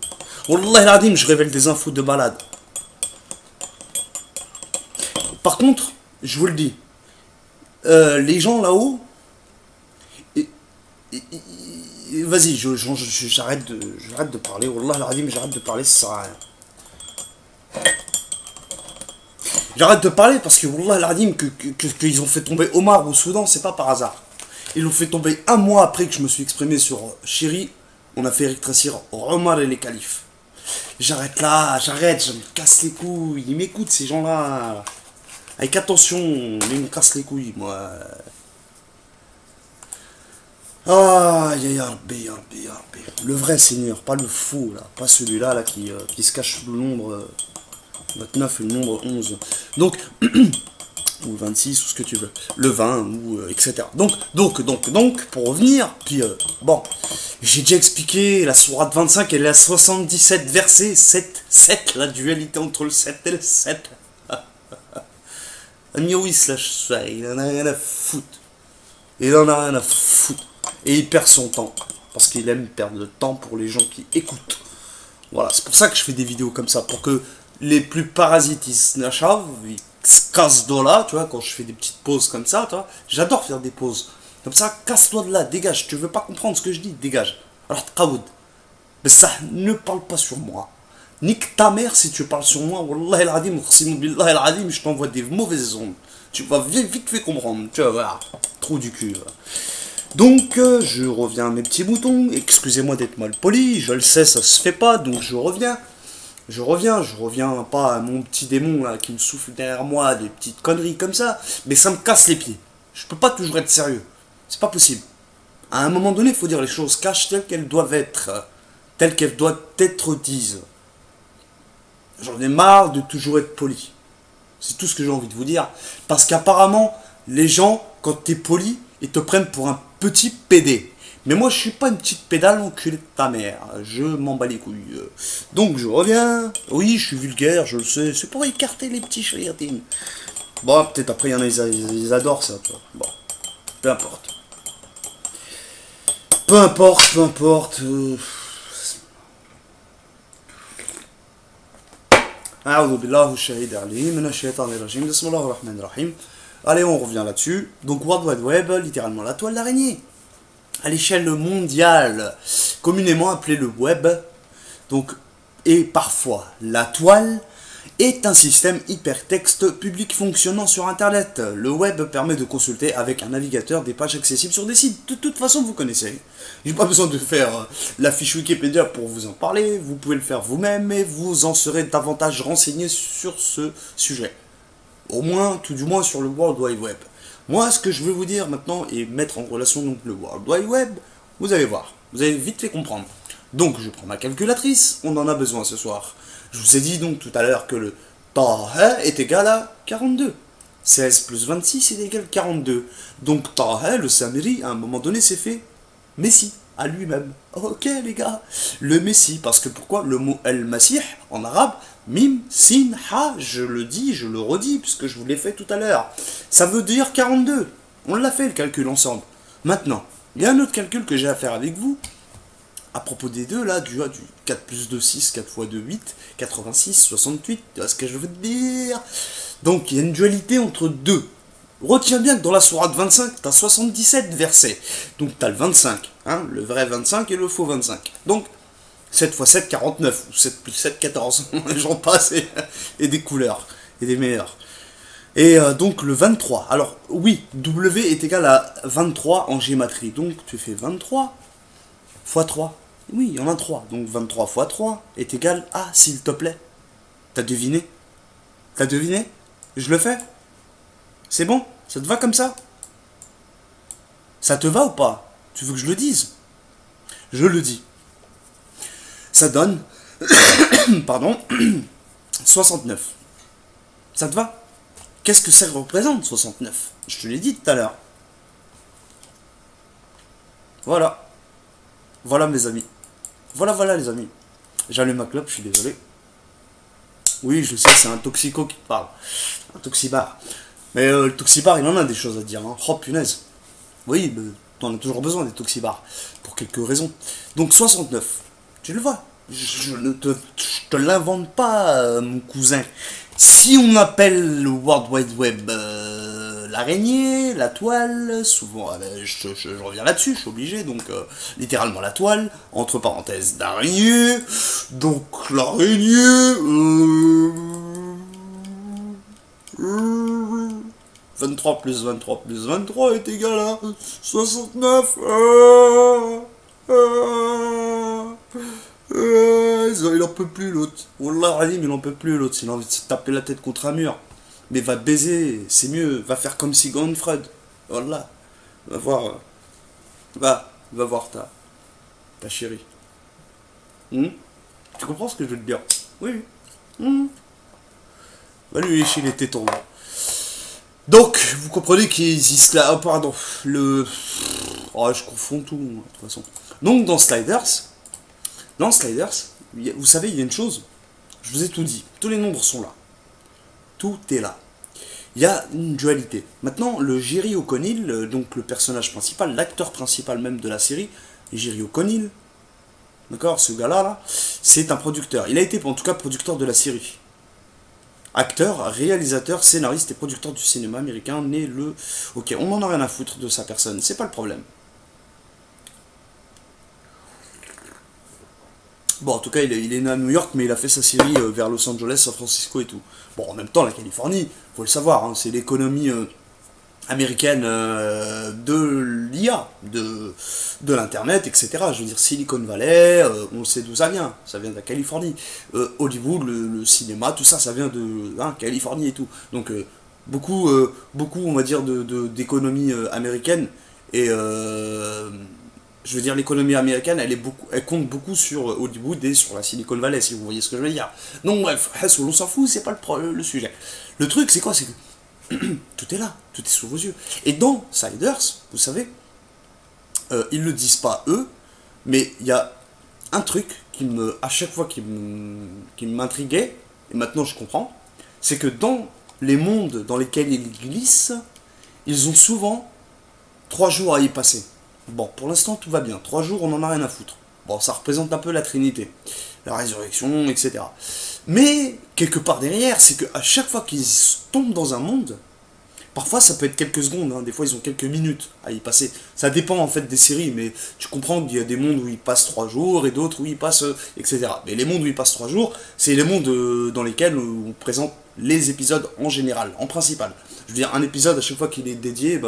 S1: Wallah il adim, je révèle des infos de balade. Par contre, je vous le dis, les gens là-haut, vas-y, j'arrête de parler, Wallah al-Azim, j'arrête de parler, ça sert à rien. J'arrête de parler parce que Wallah al-Azim, qu'ils ont fait tomber Omar au Soudan, c'est pas par hasard. Ils l'ont fait tomber un mois après que je me suis exprimé sur Chéri, on a fait rétrécir Omar et les califes. J'arrête là, j'arrête, je me casse les couilles, ils m'écoutent ces gens-là. Avec attention, mais ils me cassent les couilles, moi. Ah, le vrai Seigneur, pas le faux, là. Pas celui-là là, qui se cache sous le nombre 29 et le nombre 11. Donc, ou 26, ou ce que tu veux. Le 20, ou etc. Donc, pour revenir, puis bon, j'ai déjà expliqué, la sourate 25, elle est à 77 versets, 7, la dualité entre le 7 et le 7. Il en a rien à foutre. Il en a rien à foutre. Et il perd son temps. Parce qu'il aime perdre le temps pour les gens qui écoutent. Voilà, c'est pour ça que je fais des vidéos comme ça. Pour que les plus parasites, ils se cassent de là, tu vois, quand je fais des petites pauses comme ça, tu vois. J'adore faire des pauses. Comme ça, casse-toi de là, dégage. Tu veux pas comprendre ce que je dis, dégage. Alors, Tqaoud. Mais ça, ne parle pas sur moi. Nique ta mère si tu parles sur moi, Wallah al-Adim, je t'envoie des mauvaises ondes. Tu vas vite fait comprendre, tu vas voir. Trou du cul. Donc, je reviens à mes petits boutons. Excusez-moi d'être mal poli, je le sais, ça se fait pas, donc je reviens. Je reviens pas à mon petit démon là qui me souffle derrière moi des petites conneries comme ça, mais ça me casse les pieds. Je peux pas toujours être sérieux. C'est pas possible. À un moment donné, il faut dire les choses cash telles qu'elles doivent être, telles qu'elles doivent être dites. J'en ai marre de toujours être poli. C'est tout ce que j'ai envie de vous dire. Parce qu'apparemment, les gens, quand t'es poli, ils te prennent pour un petit pédé. Mais moi, je suis pas une petite pédale enculée de ta mère. Je m'en bats les couilles. Donc, je reviens. Oui, je suis vulgaire, je le sais. C'est pour écarter les petits chariatines. Bon, peut-être après, il y en a, ils adorent ça. Toi. Bon, peu importe. Peu importe. Allez, on revient là-dessus. Donc, World Wide Web, littéralement la toile d'araignée. À l'échelle mondiale, communément appelée le web, donc, et parfois la toile, est un système hypertexte public fonctionnant sur Internet. Le web permet de consulter avec un navigateur des pages accessibles sur des sites. De toute façon, vous connaissez. J'ai pas besoin de faire la fiche Wikipédia pour vous en parler. Vous pouvez le faire vous-même et vous en serez davantage renseigné sur ce sujet. Au moins, tout du moins sur le World Wide Web. Moi, ce que je veux vous dire maintenant et mettre en relation donc le World Wide Web, vous allez voir. Vous allez vite fait comprendre. Donc, je prends ma calculatrice. On en a besoin ce soir. Je vous ai dit donc tout à l'heure que le temps est égal à 42. 16 plus 26 est égal à 42. Donc Taha, le Samiri, à un moment donné, s'est fait Messie, à lui-même. Ok les gars, le Messie, parce que pourquoi le mot El-Masih, en arabe, Mim, Sin, Ha, je le dis, je le redis, puisque je vous l'ai fait tout à l'heure. Ça veut dire 42. On l'a fait le calcul ensemble. Maintenant, il y a un autre calcul que j'ai à faire avec vous, à propos des deux, là, du 4 plus 2, 6, 4 fois 2, 8, 86, 68, tu vois ce que je veux te dire. Donc, il y a une dualité entre deux. Retiens bien que dans la sourate 25, tu as 77 versets. Donc, tu as le 25, hein, le vrai 25 et le faux 25. Donc, 7 fois 7, 49, ou 7 plus 7, 14, j'en passe, et des couleurs, et des meilleurs. Et donc, le 23. Alors, oui, W est égal à 23 en gématrie. Donc, tu fais 23 fois 3. Oui, il y en a 3. Donc 23 fois 3 est égal à, s'il te plaît. T'as deviné? T'as deviné? Je le fais? C'est bon? Ça te va comme ça? Ça te va ou pas? Tu veux que je le dise? Je le dis. Ça donne, pardon, 69. Ça te va? Qu'est-ce que ça représente, 69? Je te l'ai dit tout à l'heure. Voilà. Voilà mes amis. Voilà les amis. J'allume ma clope, je suis désolé. Oui, je sais, c'est un toxico qui te parle. Un toxibar. Mais le toxibar, il en a des choses à dire. Hein. Oh punaise. Oui, t'en as toujours besoin des toxibars. Pour quelques raisons. Donc 69. Tu le vois. Je ne te l'invente pas, mon cousin. Si on appelle le World Wide Web l'araignée, la toile, souvent, je reviens là-dessus, je suis obligé, donc littéralement la toile, entre parenthèses d'araignée, donc l'araignée, 23 plus 23 plus 23 est égal à 69. Il en peut plus l'autre. Wallah Alim, il en peut plus l'autre. Il a envie de se taper la tête contre un mur. Mais va baiser, c'est mieux. Va faire comme Sigmund Freud. Wallah. Va voir. Va voir ta chérie. Tu comprends ce que je veux te dire? Oui. Va lui lécher les tétons. Donc, vous comprenez qu'ils existent là. Oh, pardon. Oh, je confonds tout, de toute façon. Donc, dans Sliders, vous savez, il y a une chose. Je vous ai tout dit. Tous les nombres sont là. Tout est là. Il y a une dualité. Maintenant, le Jerry O'Connell, donc le personnage principal, l'acteur principal même de la série, Jerry O'Connell, d'accord, ce gars-là, là, c'est un producteur. Il a été, en tout cas, producteur de la série. Acteur, réalisateur, scénariste et producteur du cinéma américain, né le... Ok, on n'en a rien à foutre de sa personne, c'est pas le problème. Bon, en tout cas, il est né à New York, mais il a fait sa série vers Los Angeles, San Francisco et tout. Bon, en même temps, la Californie, faut le savoir, hein, c'est l'économie américaine de l'IA, de l'Internet, etc. Je veux dire, Silicon Valley, on sait d'où ça vient de la Californie. Hollywood, le cinéma, tout ça, ça vient de Californie et tout. Donc, beaucoup, on va dire, d'économie américaine et... je veux dire, l'économie américaine, elle compte beaucoup sur Hollywood et sur la Silicon Valley, si vous voyez ce que je veux dire. Donc bref, on s'en fout, c'est pas le sujet. Le truc, c'est quoi? C'est que tout est là, tout est sous vos yeux. Et dans Siders, vous savez, ils le disent pas eux, mais il y a un truc à chaque fois qui m'intriguait, et maintenant je comprends, c'est que dans les mondes dans lesquels ils glissent, ils ont souvent 3 jours à y passer. Bon, pour l'instant, tout va bien. 3 jours, on n'en a rien à foutre. Bon, ça représente un peu la Trinité, la résurrection, etc. Mais, quelque part derrière, c'est qu'à chaque fois qu'ils tombent dans un monde, parfois ça peut être quelques secondes, hein, des fois ils ont quelques minutes à y passer. Ça dépend en fait des séries, mais tu comprends qu'il y a des mondes où ils passent 3 jours et d'autres où ils passent, etc. Mais les mondes où ils passent 3 jours, c'est les mondes dans lesquels on présente les épisodes en général, en principal. Je veux dire, un épisode à chaque fois qu'il est dédié,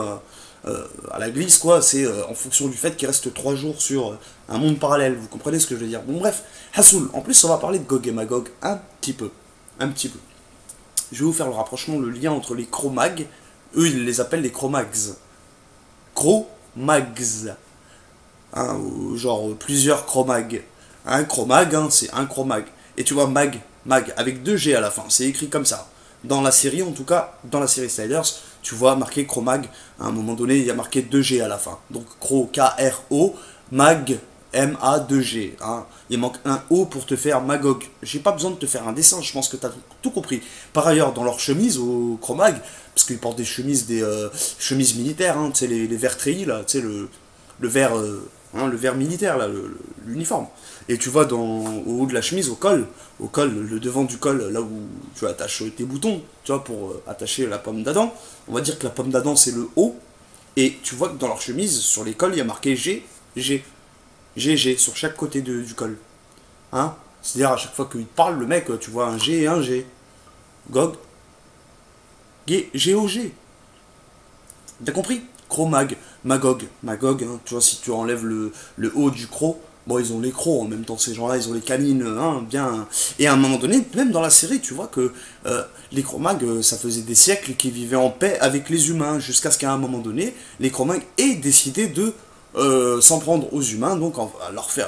S1: à la glisse, quoi, c'est en fonction du fait qu'il reste 3 jours sur un monde parallèle, vous comprenez ce que je veux dire. Bon bref, Hassoul, en plus on va parler de Gog et Magog un petit peu. Je vais vous faire le rapprochement, le lien entre les Cro-Mags, eux ils les appellent les Cro-Mags. Cro-Mags. Hein, genre plusieurs Cro-Mags. Un Cro-Mag, hein, c'est un Cro-Mag. Et tu vois, mag, avec 2 G à la fin, c'est écrit comme ça. dans la série, en tout cas, dans la série Sliders, tu vois marqué Cro-Mag. À un moment donné, il y a marqué 2G à la fin. Donc Cro, K-R-O, Mag, M-A-2-G. Hein. Il manque un O pour te faire Magog. J'ai pas besoin de te faire un dessin, je pense que tu as tout compris. Par ailleurs, dans leur chemise au Cro-Mag, parce qu'ils portent des chemises militaires, hein, tu sais, les verts treillis, là, tu sais, le vert, le vert militaire, là, l'uniforme. Et tu vois au haut de la chemise, au col, le devant du col, là où tu attaches tes boutons, tu vois, pour attacher la pomme d'Adam. On va dire que la pomme d'Adam, c'est le haut. Et tu vois que dans leur chemise, sur les cols, il y a marqué G, G. G, sur chaque côté du col. Hein. C'est-à-dire, à chaque fois qu'il te parle, le mec, tu vois un G et un G. Gog. G-O-G. T'as compris? Cro-Mag. Magog. Magog, hein, tu vois, si tu enlèves le haut du croc, bon, ils ont les crocs en même temps, ces gens-là, ils ont les canines, hein, bien. Et à un moment donné, même dans la série, tu vois que les Cro-Mag, ça faisait des siècles qu'ils vivaient en paix avec les humains, jusqu'à ce qu'à un moment donné, les Cro-Mag aient décidé de s'en prendre aux humains, donc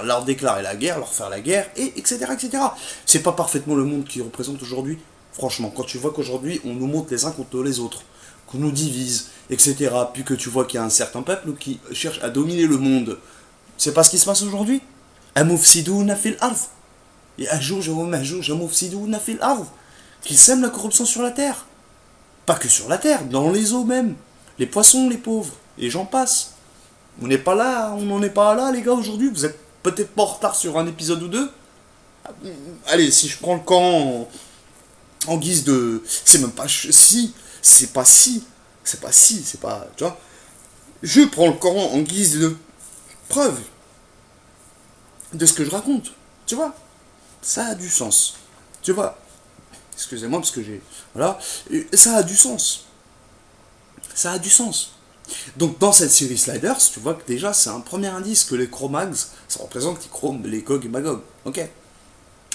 S1: leur déclarer la guerre, leur faire la guerre, et etc. etc. C'est pas parfaitement le monde qu'ils représentent aujourd'hui. Franchement, quand tu vois qu'aujourd'hui, on nous monte les uns contre les autres, qu'on nous divise, etc., puis que tu vois qu'il y a un certain peuple qui cherche à dominer le monde, c'est pas ce qui se passe aujourd'hui. Amufsiduna fil ard. Et ajouj amufsiduna fil ard. Qu'ils sèment la corruption sur la terre. Pas que sur la terre, dans les eaux même. Les poissons, les pauvres, et j'en passe. On n'est pas là, on n'en est pas là, les gars, aujourd'hui. Vous êtes peut-être pas en retard sur un épisode ou deux. Allez, si je prends le camp en guise de... C'est même pas si, c'est pas si, c'est pas si, c'est pas... Tu vois. Je prends le Coran en guise de preuve de ce que je raconte. Tu vois. Ça a du sens. Tu vois. Excusez-moi parce que j'ai... Voilà. Et ça a du sens. Ça a du sens. Donc dans cette série Sliders, tu vois que déjà c'est un premier indice que les Cro-Mags, ça représente les Gog et Magog. Ok.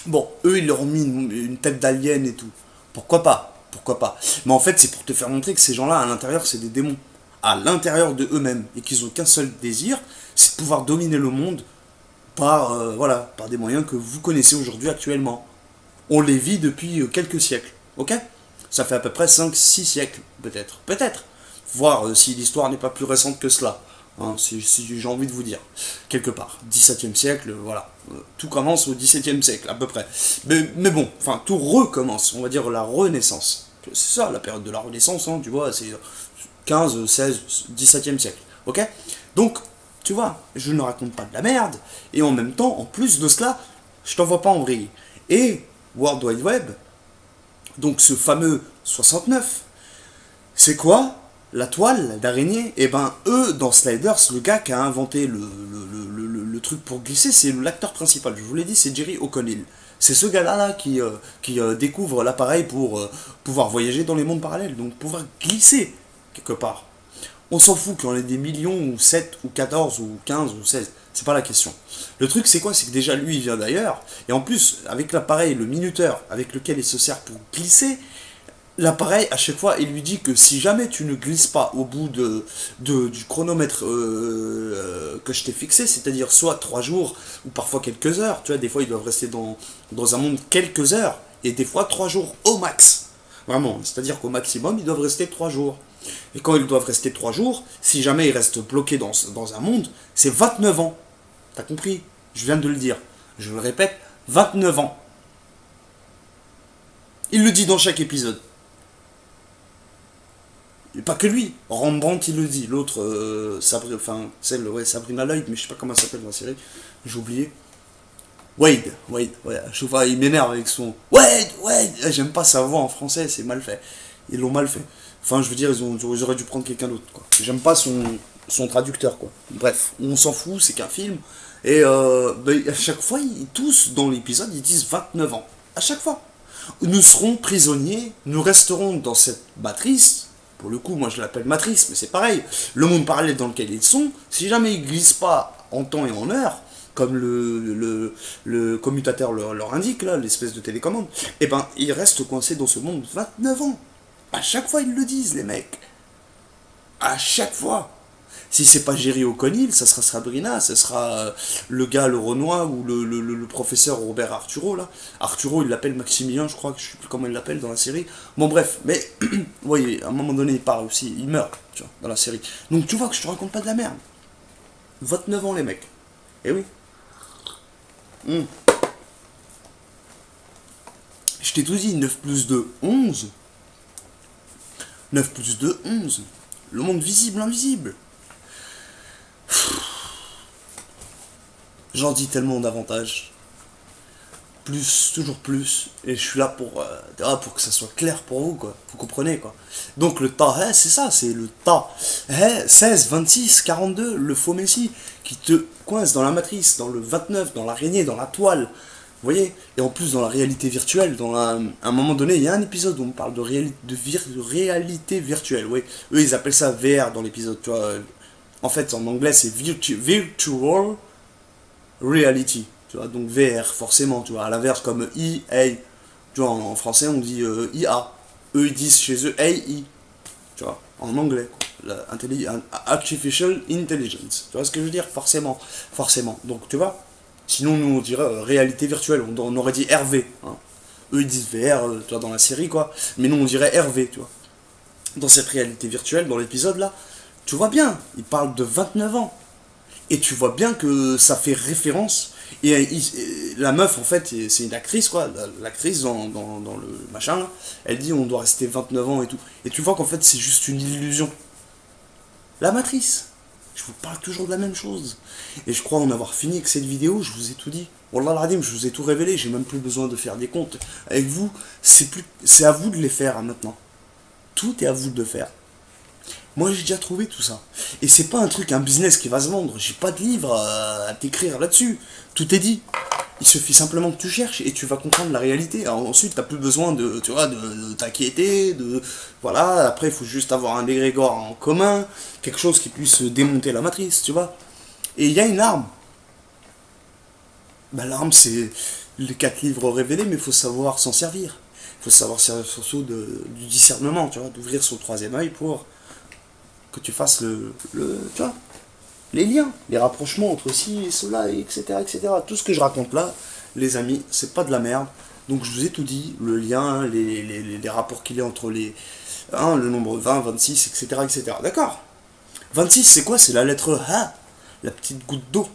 S1: Bon, eux ils leur ont mis une tête d'alien et tout. Pourquoi pas? Pourquoi pas? Mais en fait c'est pour te faire montrer que ces gens-là à l'intérieur c'est des démons. À l'intérieur de eux-mêmes. Et qu'ils ont qu'un seul désir, c'est de pouvoir dominer le monde par, par des moyens que vous connaissez aujourd'hui actuellement. On les vit depuis quelques siècles. Ok. Ça fait à peu près 5-6 siècles, peut-être. Peut-être. Voir si l'histoire n'est pas plus récente que cela, hein, si j'ai envie de vous dire, quelque part. 17e siècle, voilà. Tout commence au 17e siècle, à peu près. Mais bon, enfin, tout recommence, on va dire la Renaissance. C'est ça, la période de la Renaissance, hein, tu vois, c'est 15, 16, 17e siècle, ok. Donc, tu vois, je ne raconte pas de la merde, et en même temps, en plus de cela, je t'envoie pas en vrille. Et World Wide Web, donc ce fameux 69, c'est quoi? La toile d'araignée, et ben eux, dans Sliders, le gars qui a inventé le truc pour glisser, c'est l'acteur principal, je vous l'ai dit, c'est Jerry O'Connell. C'est ce gars-là qui découvre l'appareil pour pouvoir voyager dans les mondes parallèles, donc pouvoir glisser quelque part. On s'en fout qu'il y en ait des millions, ou 7, ou 14, ou 15, ou 16, c'est pas la question. Le truc c'est quoi? C'est que déjà lui il vient d'ailleurs, et en plus, avec l'appareil, le minuteur avec lequel il se sert pour glisser, l'appareil, à chaque fois, il lui dit que si jamais tu ne glisses pas au bout du chronomètre que je t'ai fixé, c'est-à-dire soit 3 jours ou parfois quelques heures, tu vois, des fois ils doivent rester dans un monde quelques heures, et des fois 3 jours au max. Vraiment, c'est-à-dire qu'au maximum, ils doivent rester 3 jours. Et quand ils doivent rester 3 jours, si jamais ils restent bloqués dans un monde, c'est 29 ans. T'as compris? Je viens de le dire. Je le répète, 29 ans. Il le dit dans chaque épisode. Et pas que lui, Rembrandt il le dit, l'autre, Sabrina Lloyd, mais je sais pas comment elle s'appelle dans la série, j'ai oublié. Wade, ouais, je vois, il m'énerve avec son Wade, j'aime pas sa voix en français, c'est mal fait. Ils l'ont mal fait. Enfin, je veux dire, ils auraient dû prendre quelqu'un d'autre, quoi. J'aime pas son traducteur, quoi. Bref, on s'en fout, c'est qu'un film. Et à chaque fois, tous dans l'épisode, ils disent 29 ans. À chaque fois. Nous serons prisonniers, nous resterons dans cette matrice. Pour le coup, moi je l'appelle matrice, mais c'est pareil. Le monde parallèle dans lequel ils sont, si jamais ils glissent pas en temps et en heure, comme le commutateur leur indique, là, l'espèce de télécommande, et ben ils restent coincés dans ce monde 29 ans. À chaque fois ils le disent, les mecs. À chaque fois. Si c'est pas Jerry O'Connell, ça sera Sabrina, ça sera le gars, le Renoir, ou le professeur Robert Arturo, là. Arturo, il l'appelle Maximilien, je crois, que je sais plus comment il l'appelle dans la série. Bon, bref, mais, vous voyez, à un moment donné, il part aussi, il meurt, tu vois, dans la série. Donc, tu vois que je te raconte pas de la merde. 29 ans, les mecs. Eh oui. Je t'ai tout dit, 9 plus 2, 11. 9 plus 2, 11. Le monde visible, invisible. J'en dis tellement davantage. Plus, toujours plus. Et je suis là pour que ça soit clair pour vous, quoi. Vous comprenez, quoi. Donc le tas, c'est ça, c'est le tas. 16, 26, 42, le faux messie qui te coince dans la matrice, dans le 29, dans l'araignée, dans la toile. Vous voyez? Et en plus, dans la réalité virtuelle, à un moment donné, il y a un épisode où on parle de réalité virtuelle. Oui. Eux, ils appellent ça VR dans l'épisode, tu vois. En fait, en anglais, c'est Virtual Reality. Tu vois, donc VR, forcément, tu vois, à l'inverse, comme EA. Tu vois, en français, on dit IA. Eux, ils disent chez eux AI. Tu vois, en anglais. Artificial Intelligence. Tu vois ce que je veux dire? Forcément. Forcément. Donc, tu vois. Sinon, nous, on dirait réalité virtuelle. On aurait dit RV. Hein. Eux, ils disent VR, tu vois, dans la série, quoi. Mais nous, on dirait RV, tu vois. Dans cette réalité virtuelle, dans l'épisode, là, tu vois bien, il parle de 29 ans. Et tu vois bien que ça fait référence. Et la meuf, en fait, c'est une actrice, quoi. L'actrice dans le machin, là. Elle dit on doit rester 29 ans et tout. Et tu vois qu'en fait, c'est juste une illusion. La matrice. Je vous parle toujours de la même chose. Et je crois en avoir fini avec cette vidéo, je vous ai tout dit. Wallah al-Adim, je vous ai tout révélé, j'ai même plus besoin de faire des comptes. Avec vous, c'est à vous de les faire hein, maintenant. Tout est à vous de le faire. Moi j'ai déjà trouvé tout ça. Et c'est pas un truc, un business qui va se vendre. J'ai pas de livre à t'écrire là-dessus. Tout est dit. Il suffit simplement que tu cherches et tu vas comprendre la réalité. Alors, ensuite, t'as plus besoin tu vois, de t'inquiéter, voilà. Après, il faut juste avoir un égrégore en commun, quelque chose qui puisse démonter la matrice, tu vois. Et il y a une arme. Bah, l'arme, c'est les 4 livres révélés, mais il faut savoir s'en servir. Il faut savoir servir surtout du discernement, tu vois, d'ouvrir son troisième œil pour que tu fasses tu vois, les liens, les rapprochements entre ci et cela, etc., etc. Tout ce que je raconte là, les amis, c'est pas de la merde. Donc je vous ai tout dit, le lien, les rapports qu'il y a entre le nombre 20, 26, etc., etc. D'accord? 26, c'est quoi? C'est la lettre A, la petite goutte d'eau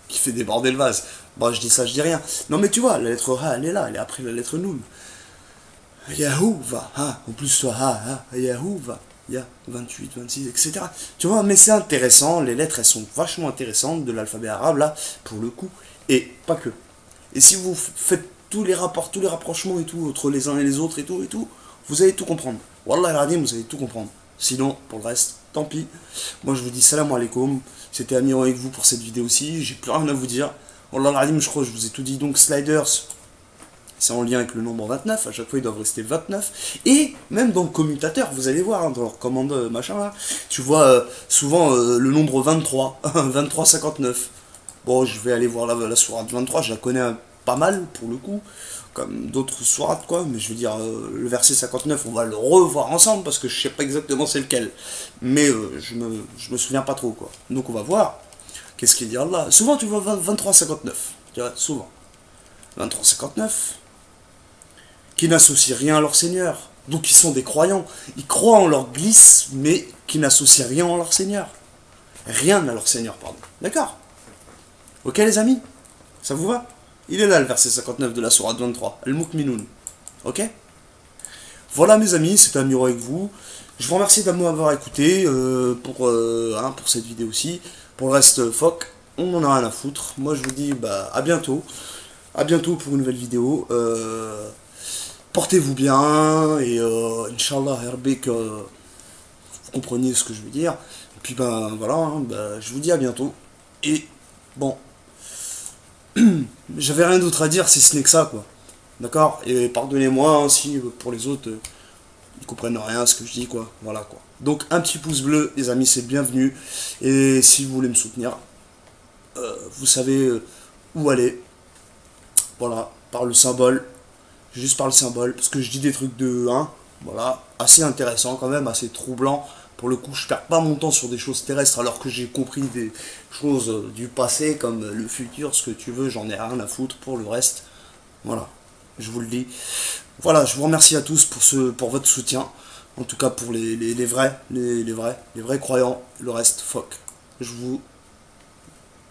S1: qui fait déborder le vase. Bon, je dis ça, je dis rien. Non, mais tu vois, la lettre A, elle est là, elle est après la lettre Noun. Yahoo va, en plus, Yahoo va. Il y a 28, 26, etc. Tu vois, mais c'est intéressant, les lettres, elles sont vachement intéressantes de l'alphabet arabe, là, pour le coup, et pas que. Et si vous faites tous les rapports, tous les rapprochements et tout, entre les uns et les autres et tout, vous allez tout comprendre. Wallah al-Adim, vous allez tout comprendre. Sinon, pour le reste, tant pis. Moi, je vous dis salam alaikum. C'était Amiro avec vous pour cette vidéo aussi. J'ai plus rien à vous dire. Wallah al-Adim, je crois que je vous ai tout dit. Donc, Sliders, c'est en lien avec le nombre 29, à chaque fois ils doivent rester 29, et même dans le commutateur, vous allez voir, hein, dans leur commande machin là, tu vois souvent le nombre 23, 2359. Bon, je vais aller voir la sourate 23, je la connais pas mal pour le coup, comme d'autres sourates quoi, mais je veux dire, le verset 59, on va le revoir ensemble, parce que je sais pas exactement c'est lequel, mais je me souviens pas trop quoi, donc on va voir, qu'est-ce qu'il dit Allah. Souvent tu vois 2359, tu vois, souvent. 2359, qui n'associent rien à leur Seigneur. Donc ils sont des croyants. Ils croient en leur glisse, mais qui n'associent rien à leur Seigneur. Rien à leur Seigneur, pardon. D'accord? Ok les amis? Ça vous va? Il est là le verset 59 de la sourate 23. Al-Mukminun. Ok? Voilà mes amis, c'était Amiro avec vous. Je vous remercie de m'avoir écouté pour cette vidéo aussi. Pour le reste, fuck, on en a rien à foutre. Moi je vous dis bah à bientôt. À bientôt pour une nouvelle vidéo. Portez-vous bien et Inch'Allah Herbek, vous compreniez ce que je veux dire. Et puis ben voilà, hein, je vous dis à bientôt. Et bon, j'avais rien d'autre à dire si ce n'est que ça quoi. D'accord? Et pardonnez-moi hein, si pour les autres ils comprennent rien à ce que je dis quoi. Voilà quoi. Donc un petit pouce bleu les amis, c'est bienvenu. Et si vous voulez me soutenir, vous savez où aller. Voilà, par le symbole. Juste par le symbole, parce que je dis des trucs de 1, voilà, assez intéressant quand même, assez troublant, Pour le coup, je perds pas mon temps sur des choses terrestres alors que j'ai compris des choses du passé comme le futur, ce que tu veux, j'en ai rien à foutre. Pour le reste, voilà, je vous le dis. Voilà, je vous remercie à tous pour votre soutien. En tout cas pour les vrais, les vrais croyants. Le reste, fuck. Je vous,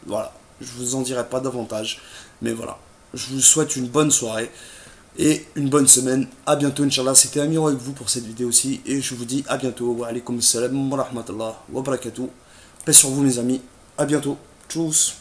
S1: voilà, je vous en dirai pas davantage. Mais voilà, je vous souhaite une bonne soirée et une bonne semaine. À bientôt, Inch'Allah. C'était Amiro avec vous pour cette vidéo aussi. Et je vous dis à bientôt. Wa alaykoum salam wa rahmatullah wa barakatuh. Paix sur vous, mes amis. À bientôt. Tchuss.